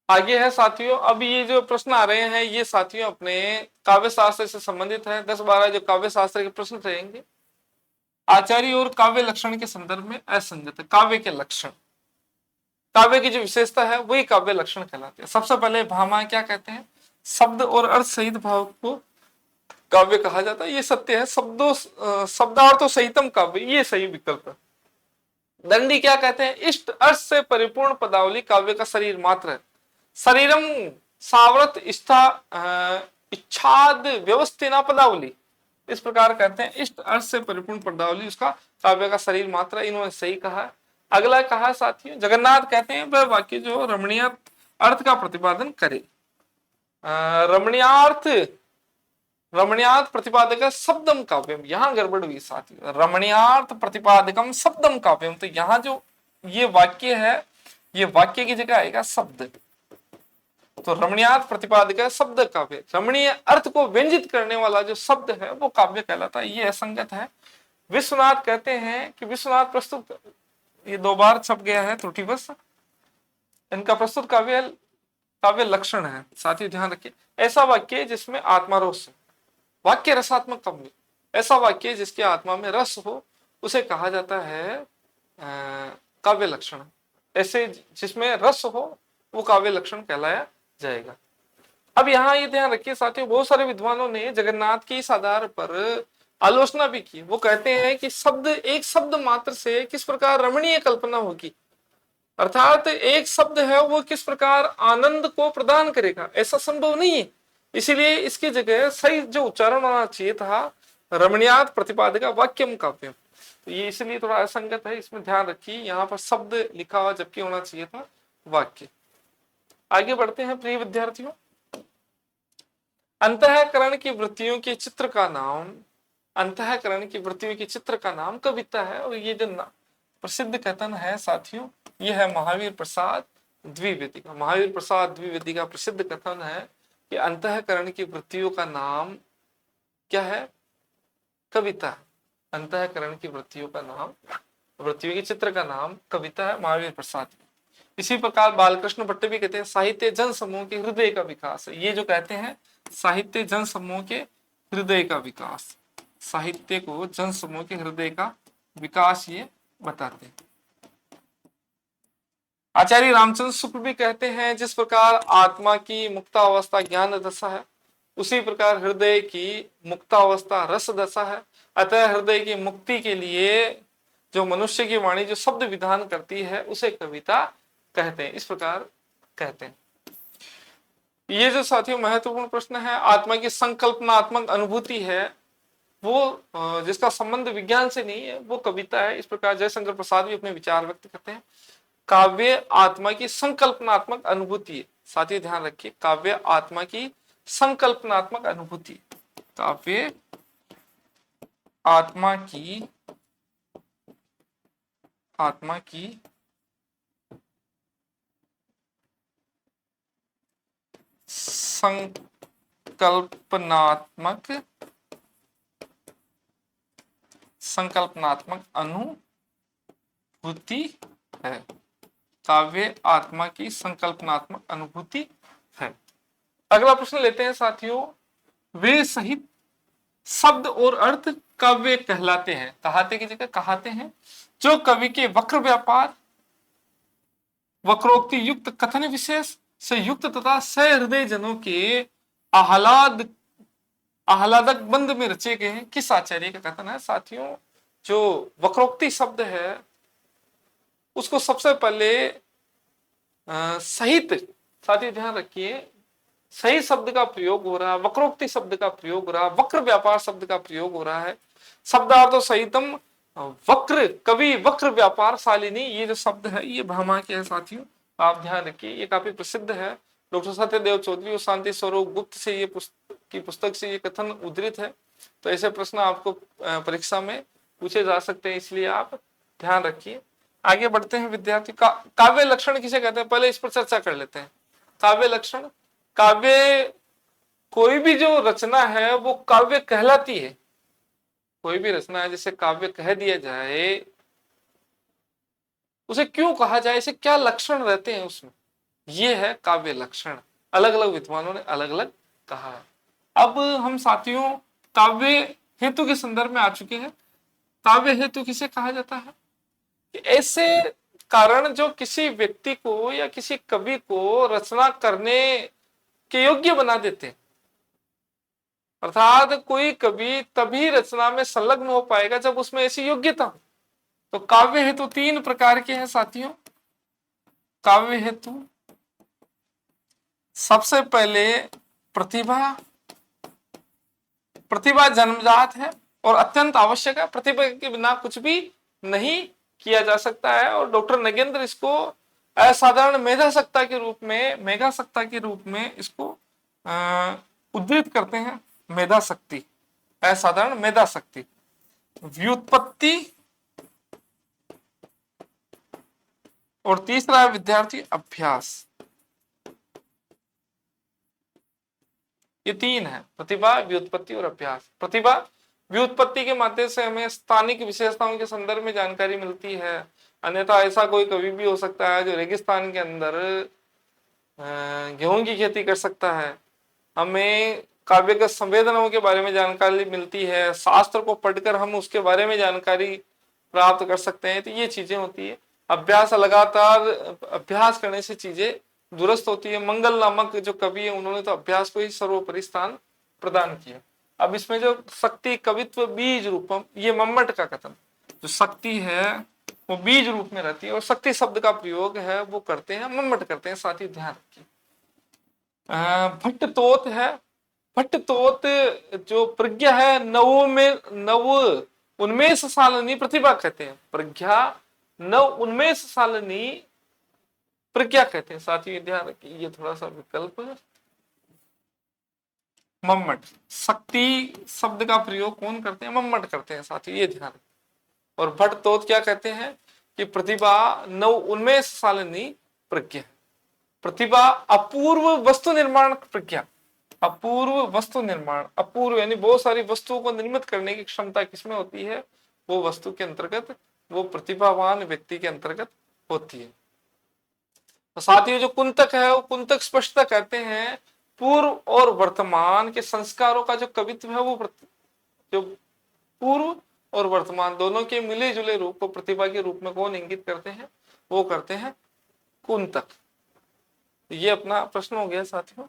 [SPEAKER 1] आगे है साथियों, अब ये जो प्रश्न आ रहे हैं ये साथियों अपने काव्य शास्त्र से संबंधित है। 10-12 जो काव्य शास्त्र के प्रश्न रहेंगे। आचार्य और काव्य लक्षण के संदर्भ में असंगत है। काव्य के लक्षण, काव्य की जो विशेषता है वही काव्य लक्षण कहलाते हैं। सबसे पहले भामा क्या कहते हैं? शब्द और अर्थ सहित भाव को काव्य कहा जाता है, ये सत्य है। शब्दार्थो सहितम काव्य, ये सही विकल्प है। दंडी क्या कहते हैं? इष्ट अर्थ से परिपूर्ण पदावली काव्य का शरीर मात्र है। शरीरम सावरत इच्छाद व्यवस्थिना पदावली, इस प्रकार कहते हैं। इष्ट अर्थ से परिपूर्ण पदावली उसका काव्य का शरीर मात्र है, इन्होंने सही कहा है। अगला कहा साथियों, जगन्नाथ कहते हैं वह वाक्य जो रमणीय अर्थ का प्रतिपादन करे। रमणीयार्थ प्रतिपादक शब्दम काव्यम, यहां गड़बड़ हुई साथियों। रमणीयार्थ प्रतिपादकम शब्दम काव्यम, तो यहां जो ये वाक्य है ये वाक्य की जगह आएगा शब्द। तो रमणीयार्थ प्रतिपादक शब्द काव्य, रमणीय अर्थ को व्यंजित करने वाला जो शब्द है वो काव्य कहलाता है, ये असंगत है। विश्वनाथ कहते हैं कि विश्वनाथ प्रस्तुत, ये 2 बार छप गया है त्रुटिवश, इनका प्रस्तुत काव्य लक्षण है। साथियों ध्यान रखिए, ऐसा वाक्य जिसमें आत्मारोष, वाक्य रसात्मक काव्य, ऐसा वाक्य जिसके आत्मा में रस हो उसे कहा जाता है काव्य लक्षण। ऐसे जिसमें रस हो वो काव्य लक्षण कहलाया जाएगा। अब यहाँ ये ध्यान रखिए साथियों, बहुत सारे विद्वानों ने जगन्नाथ की इस आधार पर आलोचना भी की। वो कहते हैं कि शब्द, एक शब्द मात्र से किस प्रकार रमणीय कल्पना होगी, अर्थात एक शब्द है वो किस प्रकार आनंद को प्रदान करेगा, ऐसा संभव नहीं है। इसीलिए इसकी जगह सही जो उच्चारण होना चाहिए था रमणीयात प्रतिपादका वाक्यम काव्यम, तो ये इसलिए थोड़ा असंगत है, इसमें ध्यान रखिए। यहाँ पर शब्द लिखा हुआ जबकि होना चाहिए था वाक्य। आगे बढ़ते हैं प्रिय विद्यार्थियों। अंतःकरण की वृत्तियों के चित्र का नाम, अंतःकरण की वृत्तियों के चित्र का नाम कविता है। और ये जो प्रसिद्ध कथन है साथियों, ये है महावीर प्रसाद द्विवेदी का। महावीर प्रसाद द्विवेदी का प्रसिद्ध कथन है कि अंतःकरण की वृत्तियों का नाम क्या है? कविता। अंतःकरण की वृत्तियों का नाम, वृत्तियों के चित्र का नाम कविता है, महावीर प्रसाद। इसी प्रकार बालकृष्ण भट्ट भी कहते हैं साहित्य जन समूह के हृदय का विकास है। ये जो कहते हैं साहित्य जन समूह के हृदय का विकास, साहित्य को जन समूह के हृदय का विकास ये बताते हैं। आचार्य रामचंद्र शुक्ल भी कहते हैं जिस प्रकार आत्मा की मुक्तावस्था ज्ञान दशा है, उसी प्रकार हृदय की मुक्तावस्था रस दशा है। अतः हृदय की मुक्ति के लिए जो मनुष्य की वाणी जो शब्द विधान करती है उसे कविता कहते हैं, इस प्रकार कहते हैं। ये जो साथियों महत्वपूर्ण प्रश्न है, आत्मा की संकल्पनात्मक अनुभूति है, वो जिसका संबंध विज्ञान से नहीं है, वो कविता है। इस प्रकार जयशंकर प्रसाद भी अपने विचार व्यक्त करते हैं। काव्य आत्मा की संकल्पनात्मक अनुभूति है। साथियों ध्यान रखिए, काव्य आत्मा की संकल्पनात्मक अनुभूति, काव्य आत्मा की संकल्पनात्मक अनुभूति है। काव्य आत्मा की संकल्पनात्मक अनुभूति है। अगला प्रश्न लेते हैं साथियों, वे सहित शब्द और अर्थ काव्य कहलाते हैं। कहाते की जगह कहाते हैं। जो कवि के वक्र व्यापार, वक्रोक्ति युक्त कथन विशेष से युक्त तथा सहृदय जनों के आह्लादक बंद में रचे गए हैं। किस आचार्य का कथन है साथियों? जो वक्रोक्ति शब्द है उसको सबसे पहले सहित, साथियों ध्यान रखिए, सही शब्द का प्रयोग हो रहा है, वक्रोक्ति शब्द का प्रयोग हो रहा है, वक्र व्यापार शब्द का प्रयोग हो रहा है। शब्दार्थो सहितम वक्र कवि वक्र व्यापार शालिनी, ये जो शब्द है ये भामा के है साथियों, आप ध्यान रखिए। ये काफी प्रसिद्ध है। डॉक्टर सत्यदेव चौधरी और शांति स्वरूप गुप्त से ये पुस्तक से ये कथन उद्धृत है। तो ऐसे प्रश्न आपको परीक्षा में पूछे जा सकते हैं, इसलिए आप ध्यान रखिए। आगे बढ़ते हैं विद्यार्थी। काव्य लक्षण किसे कहते हैं, पहले इस पर चर्चा कर लेते हैं। काव्य लक्षण, काव्य कोई भी जो रचना है वो काव्य कहलाती है। कोई भी रचना है जिसे काव्य कह दिया जाए, उसे क्यों कहा जाए, इसे क्या लक्षण रहते हैं उसमें, ये है काव्य लक्षण। अलग अलग विद्वानों ने अलग अलग कहा है। अब हम साथियों काव्य हेतु के संदर्भ में आ चुके हैं। काव्य हेतु किसे कहा जाता है? ऐसे कारण जो किसी व्यक्ति को या किसी कवि को रचना करने के योग्य बना देते हैं। अर्थात कोई कवि तभी रचना में संलग्न हो पाएगा जब उसमें ऐसी योग्यता हो। तो काव्य हेतु तीन प्रकार के हैं साथियों। काव्य हेतु सबसे पहले प्रतिभा जन्मजात है और अत्यंत आवश्यक है। प्रतिभा के बिना कुछ भी नहीं किया जा सकता है। और डॉक्टर नगेंद्र इसको असाधारण मेधासक्ता के रूप में इसको उद्धृत करते हैं। मेधाशक्ति, असाधारण मेधाशक्ति। व्युत्पत्ति और तीसरा है विद्यार्थी अभ्यास। ये तीन है, प्रतिभा, व्युत्पत्ति और अभ्यास। प्रतिभा, व्युत्पत्ति के माध्यम से हमें स्थानिक विशेषताओं के संदर्भ में जानकारी मिलती है। अन्यथा ऐसा कोई कवि भी हो सकता है जो रेगिस्तान के अंदर गेहूं की खेती कर सकता है। हमें काव्य के संवेदनाओं के बारे में जानकारी मिलती है। शास्त्र को पढ़कर हम उसके बारे में जानकारी प्राप्त कर सकते हैं। तो ये चीजें होती है। अभ्यास, लगातार अभ्यास करने से चीजें दुरुस्त होती है। मंगल नामक जो कवि है उन्होंने तो अभ्यास को ही सर्वोपरि स्थान प्रदान किया। अब इसमें जो शक्ति, कवित्व, बीज रूपम, ये मम्मट का कथन, जो शक्ति है वो बीज रूप में रहती है और शक्ति शब्द का प्रयोग है वो करते हैं मम्मट करते हैं। साथ ही ध्यान रखिए। भट्टतोत है। भट्टतोत जो प्रज्ञा है, नव उन्मेष सालनी प्रतिभा कहते हैं। प्रज्ञा नव उन्मेष सालनी प्रज्ञा कहते हैं। साथियों ध्यान रखिए, ये थोड़ा सा विकल्प। मम्मट, शक्ति शब्द का प्रयोग कौन करते हैं? मम्मट करते हैं साथियों, ये ध्यान रखिए। और भट्टतोत क्या कहते हैं कि प्रतिभा नव उन्मेष सालनी प्रज्ञा। प्रतिभा अपूर्व वस्तु निर्माण प्रज्ञा। अपूर्व वस्तु निर्माण, अपूर्व यानी बहुत सारी वस्तुओं को निर्मित करने की क्षमता किसमें होती है? वो वस्तु के अंतर्गत, वो प्रतिभावान व्यक्ति के अंतर्गत होती है। तो साथियों जो कुंतक है वो कुंतक स्पष्टता कहते हैं पूर्व और वर्तमान के संस्कारों का जो कवित्व है वो जो पूर्व और वर्तमान दोनों के मिले जुले रूप को प्रतिभा के रूप में कौन इंगित करते हैं? वो करते हैं कुंतक। ये अपना प्रश्न हो गया साथियों।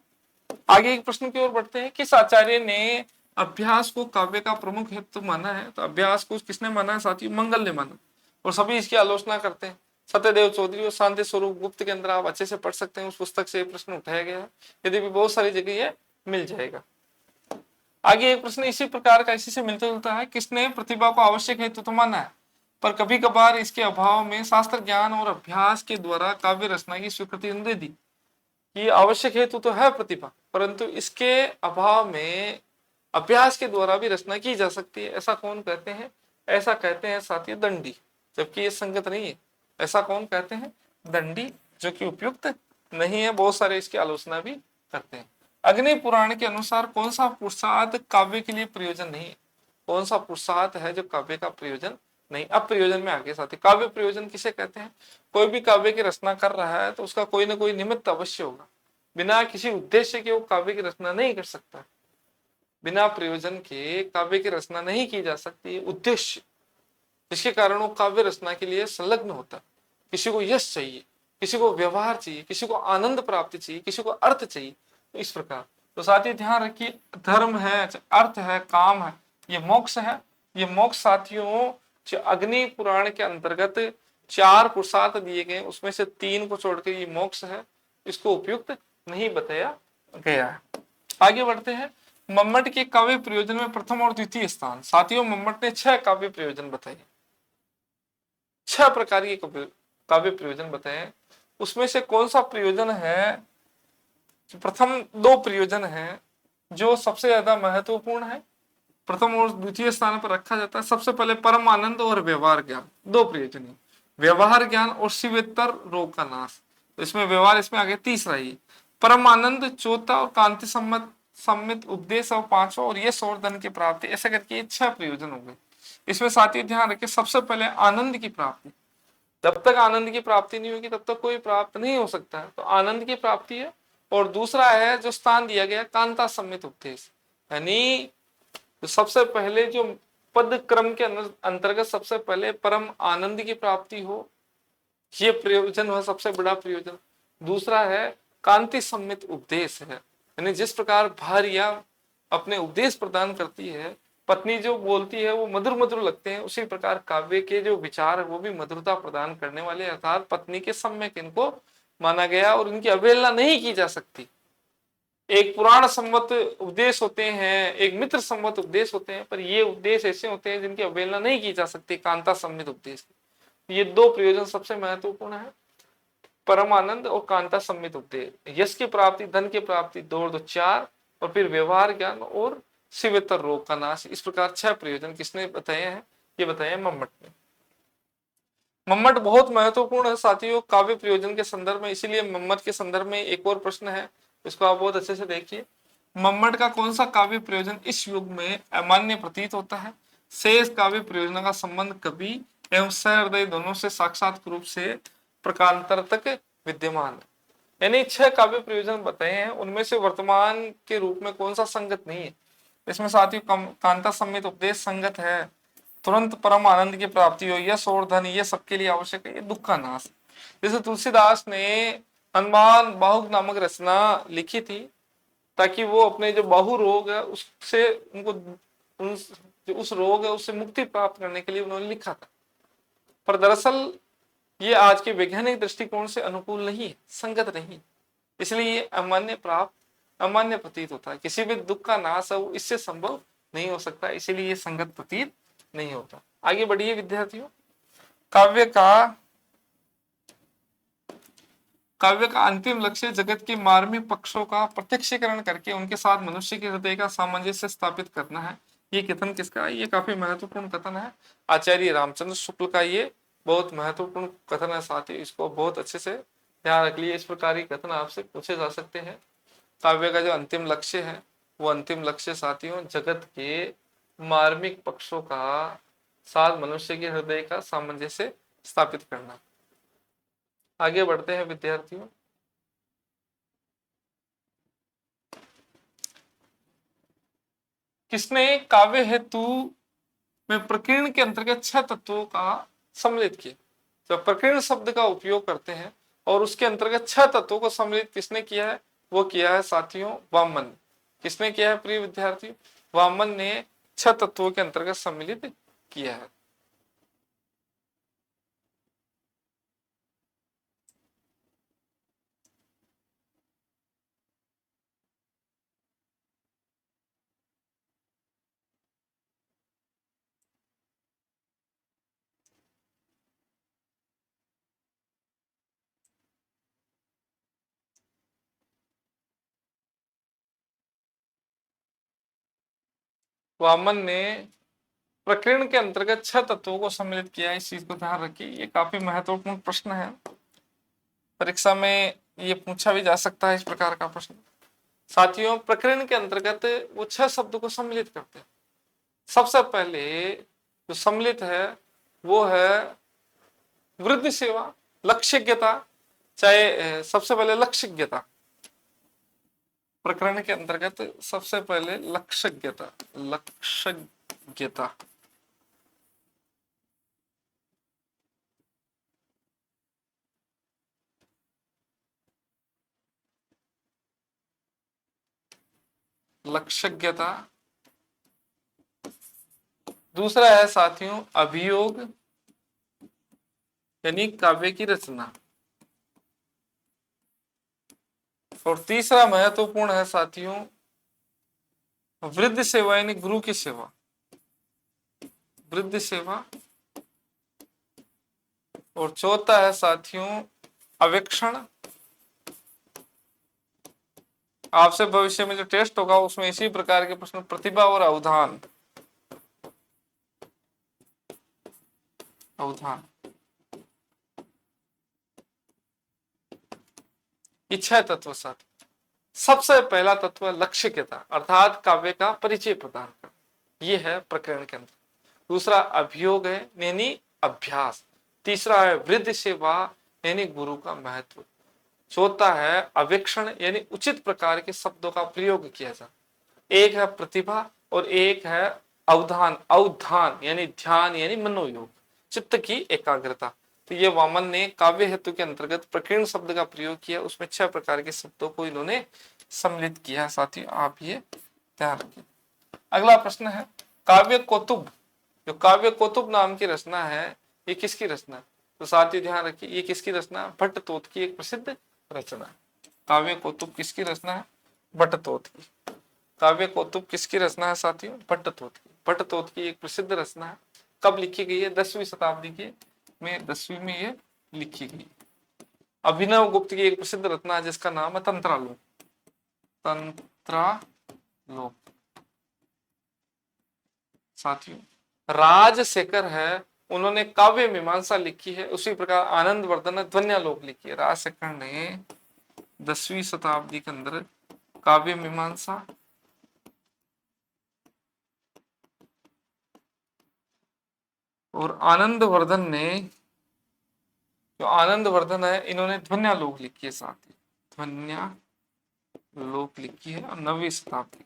[SPEAKER 1] आगे एक प्रश्न की ओर बढ़ते हैं। किस आचार्य ने अभ्यास को काव्य का प्रमुख हेतु माना है? तो अभ्यास को किसने माना है साथियों? मंगल ने माना और सभी इसकी आलोचना करते हैं। सत्यदेव चौधरी और शांति स्वरूप गुप्त के अंदर आप अच्छे से पढ़ सकते हैं, उस पुस्तक से प्रश्न उठाया गया है, यदि भी बहुत सारी जगह ये मिल जाएगा। आगे एक प्रश्न इसी प्रकार का, इसी से मिलता जुलता है, किसने प्रतिभा को आवश्यक हेतु तो माना है पर कभी कभार इसके अभाव में शास्त्र ज्ञान और अभ्यास के द्वारा काव्य रचना की स्वीकृति दे दी। ये आवश्यक हेतु तो है प्रतिभा, परंतु इसके अभाव में अभ्यास के द्वारा भी रचना की जा सकती है, ऐसा कौन कहते हैं? ऐसा कहते हैं साथी दंडी, जबकि ये संगत नहीं है। ऐसा कौन कहते हैं? दंडी, जो कि उपयुक्त नहीं है। बहुत सारे इसकी आलोचना भी करते हैं। अग्नि पुराण के अनुसार कौन सा पुरुषार्थ काव्य के लिए प्रयोजन नहीं है? कौन सा पुरुषार्थ है जो काव्य का प्रयोजन नहीं? अब प्रयोजन में आगे साथी, काव्य प्रयोजन किसे कहते हैं? कोई भी काव्य की रचना कर रहा है तो उसका कोई ना कोई निमित्त अवश्य होगा। बिना किसी उद्देश्य के वो काव्य की रचना नहीं कर सकता। बिना प्रयोजन के काव्य की रचना नहीं की जा सकती। उद्देश्य जिसके कारण वो काव्य रचना के लिए संलग्न होता है। किसी को यश चाहिए, किसी को व्यवहार चाहिए, किसी को आनंद प्राप्ति चाहिए, किसी को अर्थ चाहिए, तो इस प्रकार। तो साथी ध्यान रखिए, धर्म है, अर्थ है, काम है, ये मोक्ष है। ये मोक्ष साथियों जो अग्नि पुराण के अंतर्गत 4 पुरुषार्थ दिए गए, उसमें से 3 को छोड़कर ये मोक्ष है, इसको उपयुक्त नहीं बताया गया है। आगे बढ़ते हैं। मम्मट के काव्य प्रयोजन में प्रथम और द्वितीय स्थान। साथियों मम्मट ने 6 काव्य प्रयोजन बताए, 6 प्रकार के काव्य प्रयोजन बताए। उसमें से कौन सा प्रयोजन है? प्रथम 2 प्रयोजन है जो सबसे ज्यादा महत्वपूर्ण है, प्रथम और द्वितीय स्थान पर रखा जाता है। सबसे पहले परम आनंद और व्यवहार ज्ञान, 2 प्रयोजन है, व्यवहार ज्ञान और शिवेतर रोग का नाश। तो इसमें व्यवहार, इसमें आगे तीसरा ही परम आनंद, चौथा और कांति सम्मित उपदेश और 5वां और यश और धन की प्राप्ति। ऐसा करके 6 प्रयोजन हो गए। इसमें साथी ध्यान रखिए, सबसे पहले आनंद की प्राप्ति। जब तक आनंद की प्राप्ति नहीं होगी तब तक कोई प्राप्त नहीं हो सकता है, तो आनंद की प्राप्ति है। और दूसरा है जो स्थान दिया गया कांता सम्मित उपदेश, यानी तो सबसे पहले जो पद क्रम के अंतर्गत सबसे पहले परम आनंद की प्राप्ति हो, ये प्रयोजन है सबसे बड़ा प्रयोजन। दूसरा है कांति सम्मित उपदेश है, यानी जिस प्रकार भार्या अपने उपदेश प्रदान करती है, पत्नी जो बोलती है वो मधुर मधुर लगते हैं, उसी प्रकार काव्य के जो विचार है वो भी मधुरता प्रदान करने वाले, अर्थात पत्नी के सम्यक इनको माना गया और इनकी अवहेलना नहीं की जा सकती। एक पुराण सम्मत उपदेश होते हैं, एक मित्र सम्मत उपदेश होते हैं, पर ये उपदेश ऐसे होते हैं जिनकी अवहेलना नहीं की जा सकती, कांता सम्मित उपदेश। ये 2 प्रयोजन सबसे महत्वपूर्ण है, परम आनंद और कांता सम्मित उपदेश। यश की प्राप्ति, धन की प्राप्ति, 2 4, और फिर व्यवहार ज्ञान और शिवेतर रोग का नाश। इस प्रकार 6 प्रयोजन किसने बताए हैं? ये बताए मम्मट ने। मम्मट बहुत महत्वपूर्ण है साथियों काव्य प्रयोजन के संदर्भ में, इसीलिए मम्मट के संदर्भ में एक और प्रश्न है, इसको आप बहुत अच्छे से देखिए। मम्मट का कौन सा काव्य प्रयोजन इस युग में अमान्य प्रतीत होता है? शेष काव्य प्रयोजन का संबंध कवि एवं सहृदय दोनों से साक्षात रूप से प्रकारांतर तक विद्यमान है। यानी 6 काव्य प्रयोजन बताए हैं, उनमें से वर्तमान के रूप में कौन सा संगत नहीं है? इसमें साथियों कांता सम्मित उपदेश संगत है, तुरंत परम आनंद की प्राप्ति हो, यश और धन ये सबके लिए आवश्यक है, ये दुख का नाश। जैसे तुलसीदास ने हनुमान बाहुक नामक रचना लिखी थी ताकि वो अपने जो बाहु रोग है उससे उनको जो उस रोग है उससे मुक्ति प्राप्त करने के लिए उन्होंने लिखा था, पर दरअसल ये आज के वैज्ञानिक दृष्टिकोण से अनुकूल नहीं है, संगत नहीं, इसलिए ये अमान्य प्रतीत होता है। किसी भी दुख का नाश है वो इससे संभव नहीं हो सकता, इसीलिए ये संगत प्रतीत नहीं होता। आगे बढ़िए विद्यार्थियों। काव्य का अंतिम लक्ष्य जगत के मार्मिक पक्षों का प्रत्यक्षीकरण करके उनके साथ मनुष्य के हृदय का सामंजस्य स्थापित करना है। ये कथन किसका है? ये काफी महत्वपूर्ण कथन है, आचार्य रामचंद्र शुक्ल का। ये बहुत महत्वपूर्ण कथन है साथी, इसको बहुत अच्छे से ध्यान रख लिए। इस प्रकार के कथन आपसे पूछे जा सकते हैं। काव्य का जो अंतिम लक्ष्य है वो अंतिम लक्ष्य साथियों जगत के मार्मिक पक्षों का साथ मनुष्य के हृदय का सामंजस्य स्थापित करना। आगे बढ़ते हैं विद्यार्थियों। किसने काव्य हेतु में प्रकीर्ण के अंतर्गत 6 तत्वों का सम्मिलित किया? जब प्रकीर्ण शब्द का उपयोग करते हैं और उसके अंतर्गत 6 तत्वों को सम्मिलित किसने किया है? वो किया है साथियों वामन। किसने किया है प्रिय विद्यार्थी? वामन ने 6 तत्वों के अंतर्गत सम्मिलित किया है। वामन ने प्रकीर्ण के अंतर्गत 6 तत्वों को सम्मिलित किया। इस चीज को ध्यान रखिए, ये काफी महत्वपूर्ण प्रश्न है। परीक्षा में ये पूछा भी जा सकता है इस प्रकार का प्रश्न। साथियों, प्रकीर्ण के अंतर्गत वो 6 शब्दों को सम्मिलित करते हैं। सबसे पहले जो सम्मिलित है वो है वृद्धि सेवा, लक्ष्यज्ञता। चाहे सबसे पहले लक्ष्यज्ञता, प्रकरण के अंतर्गत सबसे पहले लक्ष्यज्ञता, लक्ष्यज्ञता। लक्ष्यज्ञता। दूसरा है साथियों अभियोग, यानी काव्य की रचना। और तीसरा महत्वपूर्ण है साथियों वृद्धि सेवा, यानी गुरु की सेवा, वृद्धि सेवा। और चौथा है साथियों अवेक्षण। आपसे भविष्य में जो टेस्ट होगा उसमें इसी प्रकार के प्रश्न, प्रतिभा और अवधान, अवधान। इच्छा तत्व साथ। सबसे पहला तत्व लक्ष्यज्ञता, अर्थात काव्य का परिचय प्रदान करना, ये है प्रकरण के अंदर। दूसरा अभियोग है यानी अभ्यास। तीसरा है वृद्धि सेवा यानी गुरु का महत्व। चौथा है अवेक्षण यानी उचित प्रकार के शब्दों का प्रयोग किया जाए। एक है प्रतिभा और एक है अवधान, अवधान यानी ध्यान यानी मनोयोग, चित्त की एकाग्रता। तो ये वामन ने काव्य हेतु के अंतर्गत प्रकीर्ण शब्द का प्रयोग किया, उसमें 6 प्रकार के शब्दों को इन्होंने सम्मिलित किया। साथियों आप ये ध्यान रखिए। अगला प्रश्न है काव्य कौतुब। जो काव्य कौतुब नाम की रचना है ये किसकी रचना है? तो साथियों ध्यान रखिए, ये किसकी रचना है? भट्टतोत की एक प्रसिद्ध रचना है। काव्य कौतुब किसकी रचना है? भट्टतोत की। काव्य कौतुब किसकी रचना है साथियों? भट्टतोत की। भट्टतोत की एक प्रसिद्ध रचना है। कब लिखी गई है? 10वीं शताब्दी के में, 10वीं में ये लिखी गई। अभिनव गुप्त की एक प्रसिद्ध रचना है जिसका नाम है तंत्रालोक, तंत्रालोक। साथियों राजशेखर है, उन्होंने काव्य मीमांसा लिखी है। उसी प्रकार आनंद वर्धन ने ध्वन्यालोक लिखी है। राजशेखर ने 10वीं शताब्दी के अंदर काव्य मीमांसा, और आनंद वर्धन ने, जो आनंद वर्धन है, इन्होंने ध्वन्यालोक लिखी है। साथ ही ध्वन्यालोक लिखी है। और 9वीं शताब्दी,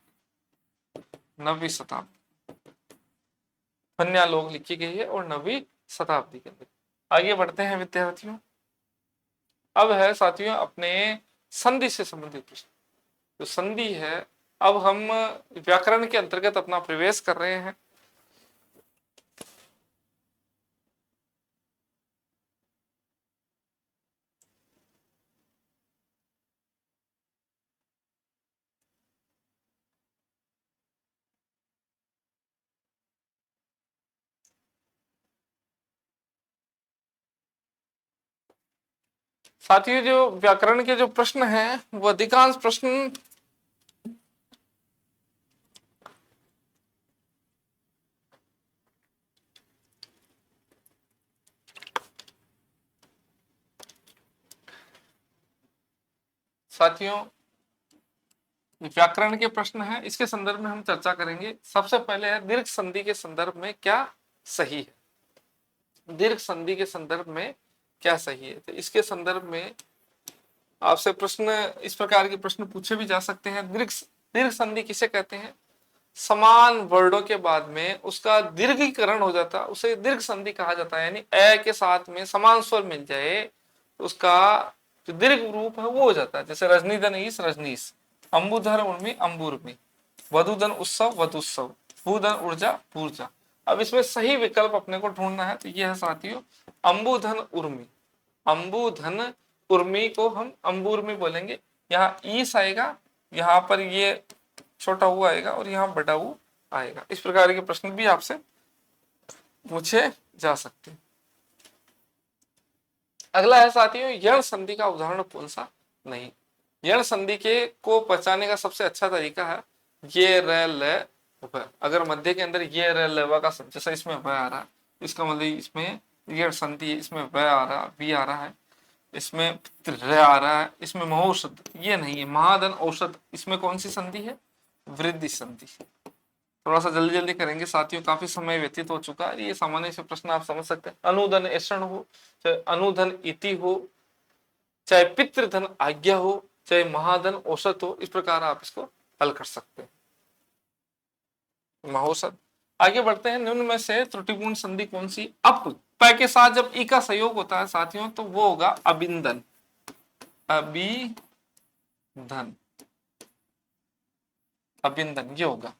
[SPEAKER 1] 9वीं शताब्दी ध्वन्यालोक लिखी गई है और 9वीं शताब्दी के अंदर। आगे बढ़ते हैं विद्यार्थियों। अब है साथियों अपने संधि से संबंधित प्रश्न। जो संधि है, अब हम व्याकरण के अंतर्गत अपना प्रवेश कर रहे हैं। साथियों जो व्याकरण के जो प्रश्न हैं वो अधिकांश प्रश्न साथियों व्याकरण के प्रश्न है, इसके संदर्भ में हम चर्चा करेंगे। सबसे पहले है दीर्घ संधि के संदर्भ में क्या सही है। दीर्घ संधि के संदर्भ में क्या सही है, तो इसके संदर्भ में आपसे प्रश्न, इस प्रकार के प्रश्न पूछे भी जा सकते हैं। दीर्घ संधि किसे कहते हैं? समान वर्णों के बाद में उसका दीर्घीकरण हो जाता है, उसे दीर्घ संधि कहा जाता है। यानी अ के साथ में समान स्वर मिल जाए तो उसका जो दीर्घ रूप है वो हो जाता है। जैसे रजनीधन ईश रजनीश, अंबुधर उर्मी अंबुर्मी, वधुधन उत्सव वधुत्सव, भूधन ऊर्जा पूर्जा। अब इसमें सही विकल्प अपने को ढूंढना है, तो यह है साथियों अंबुधन उर्मी। अंबुधन उर्मी को हम अंबुर्मी बोलेंगे। यहाँ ईस आएगा, यहाँ पर ये छोटा हुआ आएगा और यहाँ बड़ा हुआ आएगा। इस प्रकार के प्रश्न भी आपसे पूछे जा सकते हैं। अगला है साथियों यण संधि का उदाहरण कौन सा नहीं। यण संधि के को पहचानने का सबसे अच्छा तरीका है ये र ल वह। अगर मध्य के अंदर ये लेवा का जैसा इसमें वह आ रहा है, इसका मतलब इसमें ये संधि है, इसमें वह आ रहा है, वी आ रहा है, इसमें र आ रहा है, इसमें महौषध, ये नहीं है। महाधन औषध, इसमें कौन सी संधि है? वृद्धि संधि। थोड़ा सा जल्दी जल्दी करेंगे साथियों, काफी समय व्यतीत हो चुका है। ये सामान्य से प्रश्न आप समझ सकते हैं। अनुधन ऐषण हो, चाहे अनुधन इति हो, चाहे पितृधन आज्ञा हो, चाहे महाधन औसत हो, इस प्रकार आप इसको हल कर सकते हैं। महौषध। आगे बढ़ते हैं। निम्न में से त्रुटिपूर्ण संधि कौन सी? अप प के साथ जब ई का संयोग होता है साथियों, तो वो होगा अबिंदन। अबिधन, अबिंदन ये होगा।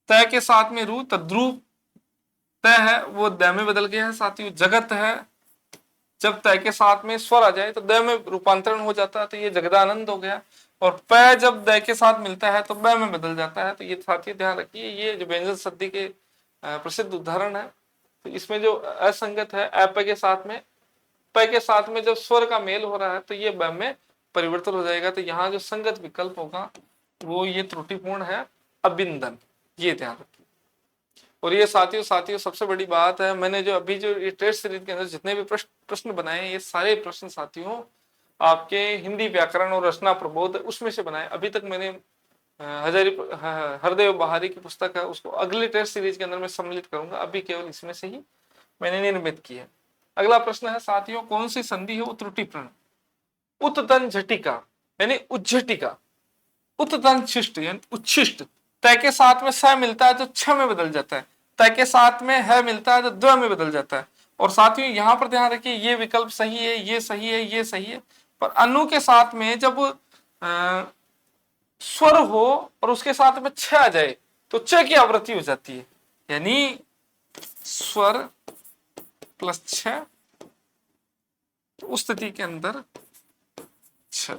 [SPEAKER 1] तय के साथ में रू, तद्रुप तय है वो द में बदल गया है साथियों। जगत है, जब तय के साथ में स्वर आ जाए तो द में रूपांतरण हो जाता है, तो ये जगदानंद हो गया। और प जब द के साथ मिलता है तो ब में बदल जाता है। तो ये साथियों ध्यान रखिए, ये जो व्यंजन संधि के प्रसिद्ध उदाहरण है। तो इसमें जो असंगत है अप के साथ में, प के साथ में जब स्वर का मेल हो रहा है तो ये ब में परिवर्तन हो जाएगा। तो यहाँ जो संगत विकल्प होगा वो ये त्रुटिपूर्ण है, अबिंदन, ये ध्यान रखिए। और ये साथियों सबसे बड़ी बात है, मैंने जो अभी जो ये टेस्ट सीरीज के अंदर जितने भी प्रश्न बनाए हैं, ये सारे प्रश्न साथियों आपके हिंदी व्याकरण और रचना प्रबोध उसमें से बनाए। अभी तक मैंने हरदेव बहारी की पुस्तक है, उसको अगले टेस्ट सीरीज के अंदर मैं सम्मिलित करूंगा। अभी केवल इसमें से ही मैंने निर्मित की है। अगला प्रश्न है साथियों, कौन सी संधि है वो त्रुटिपूर्ण? उत्तन झटिका यानी उज्झटिका, उत्तन शिष्ट यानी उच्छिष्ट। तय के साथ में स मिलता है तो छ में बदल जाता है, तय के साथ में है मिलता है तो द्व में बदल जाता है। और साथियों यहां पर ध्यान रखिए, ये विकल्प सही है, ये सही है, ये सही है। पर अनु के साथ में जब स्वर हो और उसके साथ में छ आ जाए तो च की आवृत्ति हो जाती है, यानी स्वर प्लस छ, तो उस स्थिति के अंदर छ,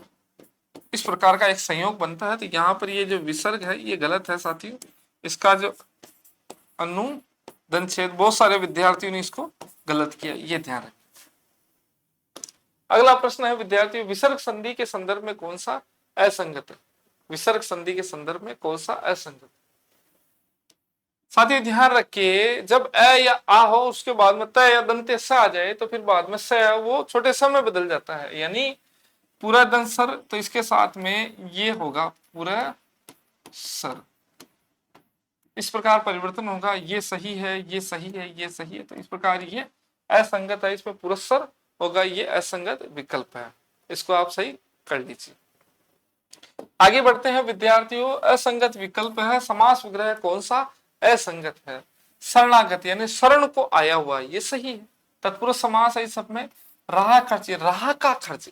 [SPEAKER 1] इस प्रकार का एक संयोग बनता है। तो यहां पर ये जो विसर्ग है ये गलत है साथियों। इसका जो अनुधन छेद, बहुत सारे विद्यार्थियों ने इसको गलत किया, ये ध्यान रखें। अगला प्रश्न है विद्यार्थियों, विसर्ग संधि के संदर्भ में कौन सा असंगत है? विसर्ग संधि के संदर्भ में कौन सा असंगत? साथियों ध्यान रखिए, जब अ या आ हो उसके बाद में त या दंत्य स आ जाए तो फिर बाद में स वो छोटे स में बदल जाता है, यानी पूरा दंत सर, तो इसके साथ में ये होगा पूरा सर। इस प्रकार परिवर्तन होगा, ये सही है, ये सही है, ये सही है। तो इस प्रकार ये असंगत है, इसमें पुरस्सर होगा, ये असंगत विकल्प है। इसको आप सही कर लीजिए। आगे बढ़ते हैं विद्यार्थियों, असंगत विकल्प है समास विग्रह कौन सा असंगत है? शरणागत यानी शरण को आया हुआ, ये सही है। तत्पुरुष समास है इस सब में। राह खर्च, राह का खर्च,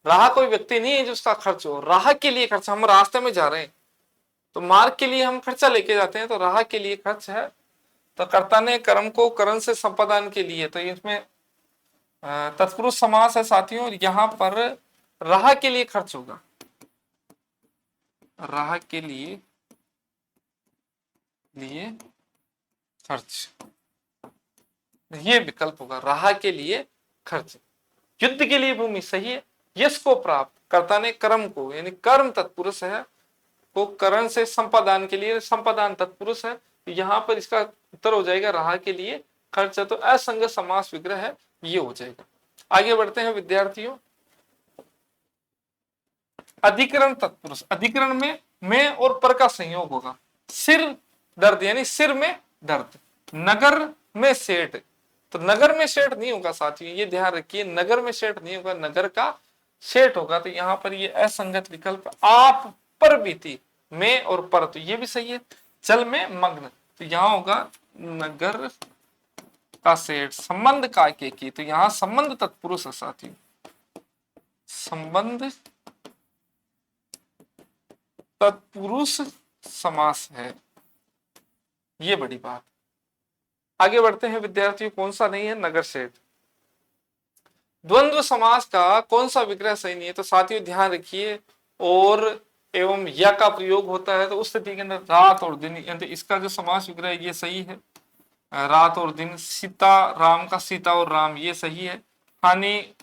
[SPEAKER 1] राह कोई व्यक्ति नहीं है जो उसका खर्च हो, राह के लिए खर्च। हम रास्ते में जा रहे हैं तो मार्ग के लिए हम खर्चा लेके जाते हैं, तो राह के लिए खर्च है। तो कर्ता ने कर्म को करण से संपादन के लिए, तो इसमें तत्पुरुष समास है साथियों। यहां पर राह के लिए खर्च होगा, राह के लिए खर्च, ये विकल्प होगा, राह के लिए खर्च। युद्ध के लिए भूमि सही है। यश को प्राप्त, कर्ता ने कर्म को, यानी कर्म तत्पुरुष है, को करण से संपादन के लिए, संपादन तत्पुरुष है। यहां पर इसका उत्तर हो जाएगा राह के लिए खर्च है। तो असंगत समास विग्रह है, ये हो जाएगा। आगे बढ़ते हैं विद्यार्थियों, अधिकरण तत्पुरुष। अधिकरण में और पर का संयोग होगा। सिर दर्द यानी सिर में दर्द, नगर में सेठ, तो नगर में सेठ नहीं होगा साथियों, ये ध्यान रखिए, नगर में सेठ नहीं होगा, नगर का सेठ होगा। तो यहां पर ये असंगत विकल्प। आप पर बीती, में और पर, तो ये भी सही है। जल में मग्न, तो यहां होगा नगर का सेठ। संबंध का की, तो यहां संबंध तत्पुरुष है साथियों, संबंध तत्पुरुष समास है, ये बड़ी बात। आगे बढ़ते हैं विद्यार्थियों, कौन सा नहीं है? नगर सेठ। द्वंद्व समास का कौन सा विग्रह सही नहीं है? तो साथियों ध्यान रखिए, और एवं या का प्रयोग होता है, तो उस स्थिति के अंदर रात और दिन, यानी इसका जो समास विग्रह है ये सही है, रात और दिन। सीता राम का सीता और राम, ये सही है। हानि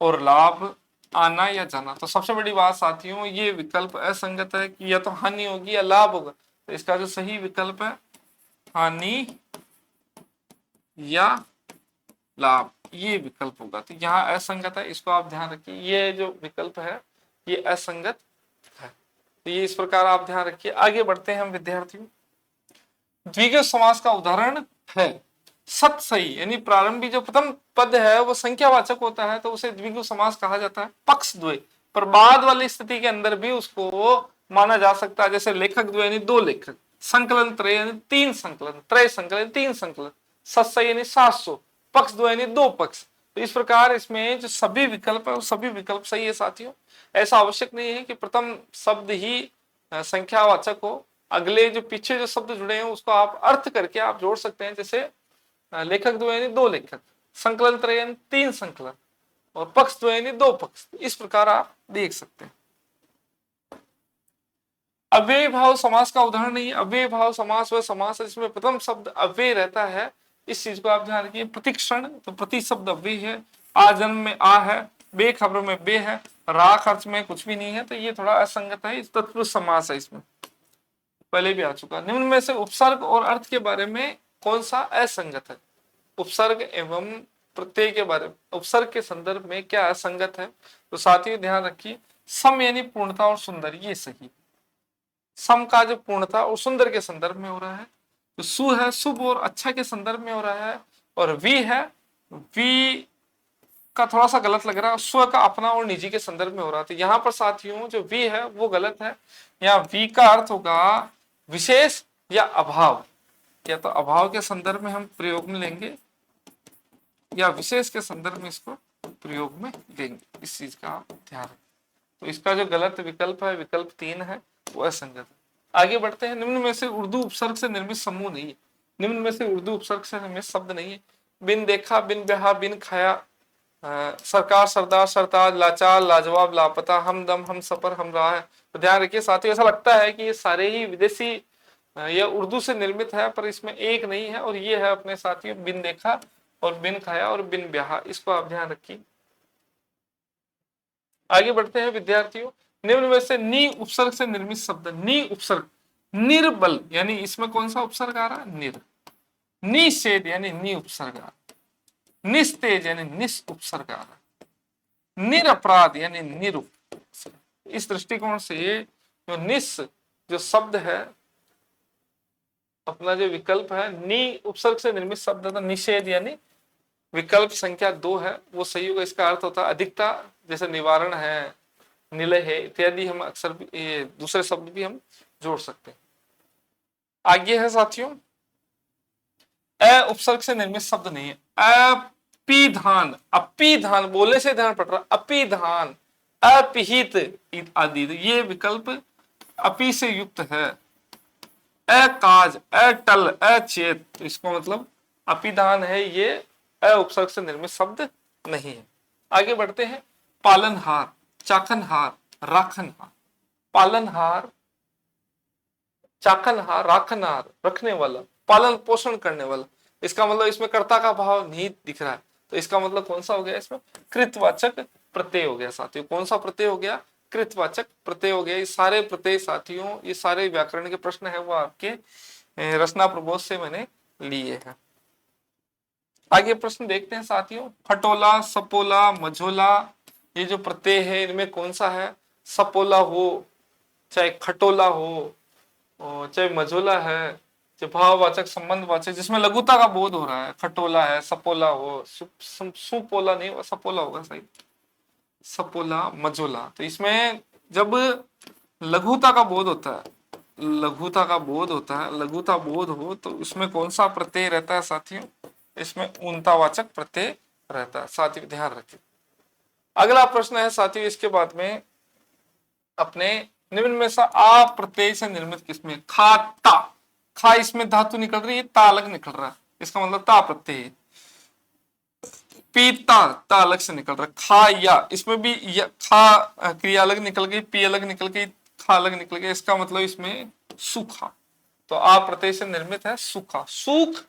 [SPEAKER 1] और लाभ, आना या जाना। तो सबसे बड़ी बात साथियों, ये विकल्प असंगत है कि या तो हानि होगी या लाभ होगा। तो इसका जो सही विकल्प है हानि या लाभ, ये विकल्प होगा। तो यहाँ असंगत है, इसको आप ध्यान रखिए, ये जो विकल्प है ये असंगत है। तो ये इस प्रकार आप ध्यान रखिए। आगे बढ़ते हैं हम विद्यार्थियों। द्विगु समास का उदाहरण है सत सही, यानी प्रारंभिक जो प्रथम पद है वो संख्यावाचक होता है तो उसे द्विगु समास कहा जाता है। पक्ष द्वय, पर बाद वाली स्थिति के अंदर भी उसको माना जा सकता है, जैसे लेखक द्वय यानी दो लेखक, संकलन त्रय यानी तीन संकलन, त्रय संकलन तीन संकलन, सत सही यानी 700, पक्ष द्वय यानी दो पक्ष। तो इस प्रकार इसमें जो सभी विकल्प है वो सभी विकल्प सही है साथियों। ऐसा आवश्यक नहीं है कि प्रथम शब्द ही संख्यावाचक हो, अगले जो पीछे जो शब्द जुड़े हैं उसको आप अर्थ करके आप जोड़ सकते हैं। जैसे लेखक द्वय यानी दो लेखक, संकलन त्रय यानी तीन संकलन, और पक्ष द्वय यानी दो पक्ष। इस प्रकार आप देख सकते हैं। अव्यय भाव समास का उदाहरण नहीं है। अव्यय भाव समास वह समास है जिसमें प्रथम शब्द अव्यय रहता है। इस चीज को आप ध्यान रखिए। प्रतिक्षण, तो प्रति शब्द अव्यय है, आ जन्म में आ है, बे खबर में बे है, राख अर्थ में कुछ भी नहीं है, तो ये थोड़ा असंगत है। तत्पुरुष समास है, इसमें पहले भी आ चुका। निम्न में से उपसर्ग और अर्थ के बारे में कौन सा असंगत है? उपसर्ग एवं प्रत्यय के बारे में, उपसर्ग के संदर्भ में क्या असंगत है? तो साथियों ध्यान रखिए, सम यानी पूर्णता और सुंदर, ये सही। सम का जो पूर्णता और सुंदर के संदर्भ में हो रहा है, तो सु है शुभ और अच्छा के संदर्भ में हो रहा है, और वी है, वी का थोड़ा सा गलत लग रहा है, स्व का अपना और निजी के संदर्भ में हो रहा है। तो यहाँ पर साथियों जो वी है वो गलत है। यहाँ वी का अर्थ होगा विशेष या अभाव, या तो अभाव के संदर्भ में हम प्रयोग में लेंगे या विशेष के संदर्भ में इसको प्रयोग में लेंगे। इस चीज का आप ध्यान रखें। तो इसका जो गलत विकल्प है, विकल्प 3 है, वो असंगत है। आगे बढ़ते हैं। निम्न में से उर्दू उपसर्ग से निर्मित समूह नहीं है। निम्न में से उर्दू उपसर्ग से निर्मित शब्द नहीं है। बिन देखा, बिन ब्याहा, बिन खाया, सरकार, सरदार, सरताज, लाचार, लाजवाब, लापता, हमदम, हम सफर, हम रहा है। तो ध्यान रखिए साथियों, ऐसा लगता है कि ये सारे ही विदेशी या उर्दू से निर्मित है, पर इसमें एक नहीं है, और ये है अपने साथियों बिन देखा और बिन खाया और बिन ब्याहा। इसको आप ध्यान रखिए। आगे बढ़ते हैं विद्यार्थियों। निम्न में से नी उपसर्ग से निर्मित शब्द। नी उपसर्ग, निर्बल, यानी इसमें कौन सा उपसर्ग आ रहा है? निर। निषेध यानी नी उपसर्ग आ रहा है। निस्तेज यानी निस उपसर्ग आ रहा है। निरपराध यानी निरुप। इस दृष्टिकोण से जो निस जो शब्द है, अपना जो विकल्प है नी उपसर्ग से निर्मित शब्द था निषेध, यानी विकल्प संख्या 2 है, वो सही होगा। इसका अर्थ होता है अधिकता, जैसे निवारण है, निलय है इत्यादि। हम अक्सर दूसरे शब्द भी हम जोड़ सकते हैं। आगे है साथियों, अ उपसर्ग से निर्मित शब्द नहीं है। अपिधान, अपिधान बोलने से ध्यान पड़ रहा, अपिधान, अपिहित आदि, ये विकल्प अपि से युक्त है। अकाज, अटल, अचेत, तो इसको मतलब अपिधान है, ये अ उपसर्ग से निर्मित शब्द नहीं है। आगे बढ़ते हैं। पालनहार, चाखनहार, राखनहार। पालनहार, चाखनहार, राखनहार, रखने वाला, पालन पोषण करने वाला। इसका मतलब इसमें कर्ता का भाव नहीं दिख रहा है, तो इसका मतलब कौन सा हो गया? इसमें कृतवाचक प्रत्यय हो गया साथियों। कौन सा प्रत्यय हो गया? कृतवाचक प्रत्यय हो गया। ये सारे प्रत्यय साथियों, ये सारे व्याकरण के प्रश्न है वो आपके रचना प्रबोध से मैंने लिए हैं। आगे प्रश्न देखते हैं साथियों। खटोला, सपोला, मझोला, ये जो प्रत्यय है इनमें कौन सा है? सपोला हो, चाहे खटोला हो, चाहे मझोला है, चाहे भाववाचक, संबंधवाचक, जिसमें लघुता का बोध हो रहा है, खटोला है, सपोला हो, सुपोला नहीं, सपोला होगा सही, सपोला, मझोला। तो इसमें जब लघुता का बोध होता है, लघुता का बोध होता है, लघुता बोध हो, तो इसमें कौन सा प्रत्यय रहता है साथियों? इसमें ऊंतावाचक प्रत्यय रहता है साथियों, ध्यान रखिए। अगला प्रश्न है साथियों, इसके बाद में अपने निम्न में से आ प्रत्यय से निर्मित किसमें? खाता, खा इसमें धातु निकल रही है, ता अलग निकल रहा है, इसका मतलब ता प्रत्यय है। पीता, ता अलग से निकल रहा है। खाया, इसमें भी खा क्रिया अलग निकल गई, पी अलग निकल गई, खा अलग निकल गया, इसका मतलब इसमें सूखा। तो आ प्रत्यय से निर्मित है सूखा, सूख,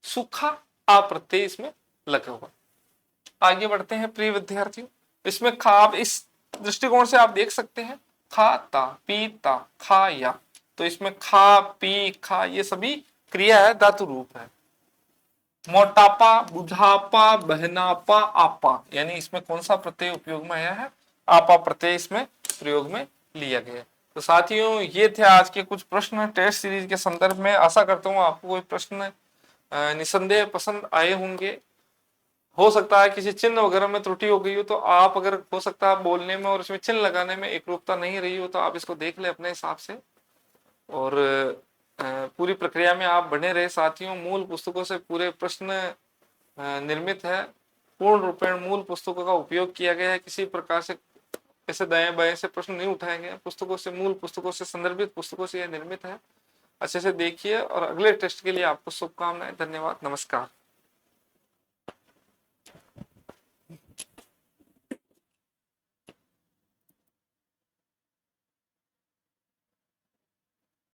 [SPEAKER 1] सूखा, आ प्रत्यय इसमें लगा हुआ। आगे बढ़ते हैं प्रिय विद्यार्थियों। इसमें खा, इस दृष्टिकोण से आप देख सकते हैं खाता, पीता, खाया, तो इसमें खा, पी, खा ये सभी क्रिया है, धातु रूप है। मोटापा, बुढ़ापा, बहनापा, आपा, यानी इसमें कौन सा प्रत्यय उपयोग में आया है? आपा प्रत्यय इसमें प्रयोग में लिया गया। तो साथियों ये थे आज के कुछ प्रश्न टेस्ट सीरीज के संदर्भ में। आशा करता हूँ आपको कोई प्रश्न निसंदेह पसंद आए होंगे। हो सकता है किसी चिन्ह वगैरह में त्रुटि हो गई हो, तो आप अगर हो सकता है बोलने में और इसमें चिन्ह लगाने में एकरूपता नहीं रही हो, तो आप इसको देख ले अपने हिसाब से। और पूरी प्रक्रिया में आप बने रहे साथियों। मूल पुस्तकों से पूरे प्रश्न निर्मित है, पूर्ण रूपेण मूल पुस्तकों का उपयोग किया गया है। किसी प्रकार से ऐसे दाएं बाएं से प्रश्न नहीं उठाए गए, पुस्तकों से, मूल पुस्तकों से, संदर्भित पुस्तकों से यह निर्मित है। अच्छे से देखिए और अगले टेस्ट के लिए आपको शुभकामनाएं। धन्यवाद, नमस्कार।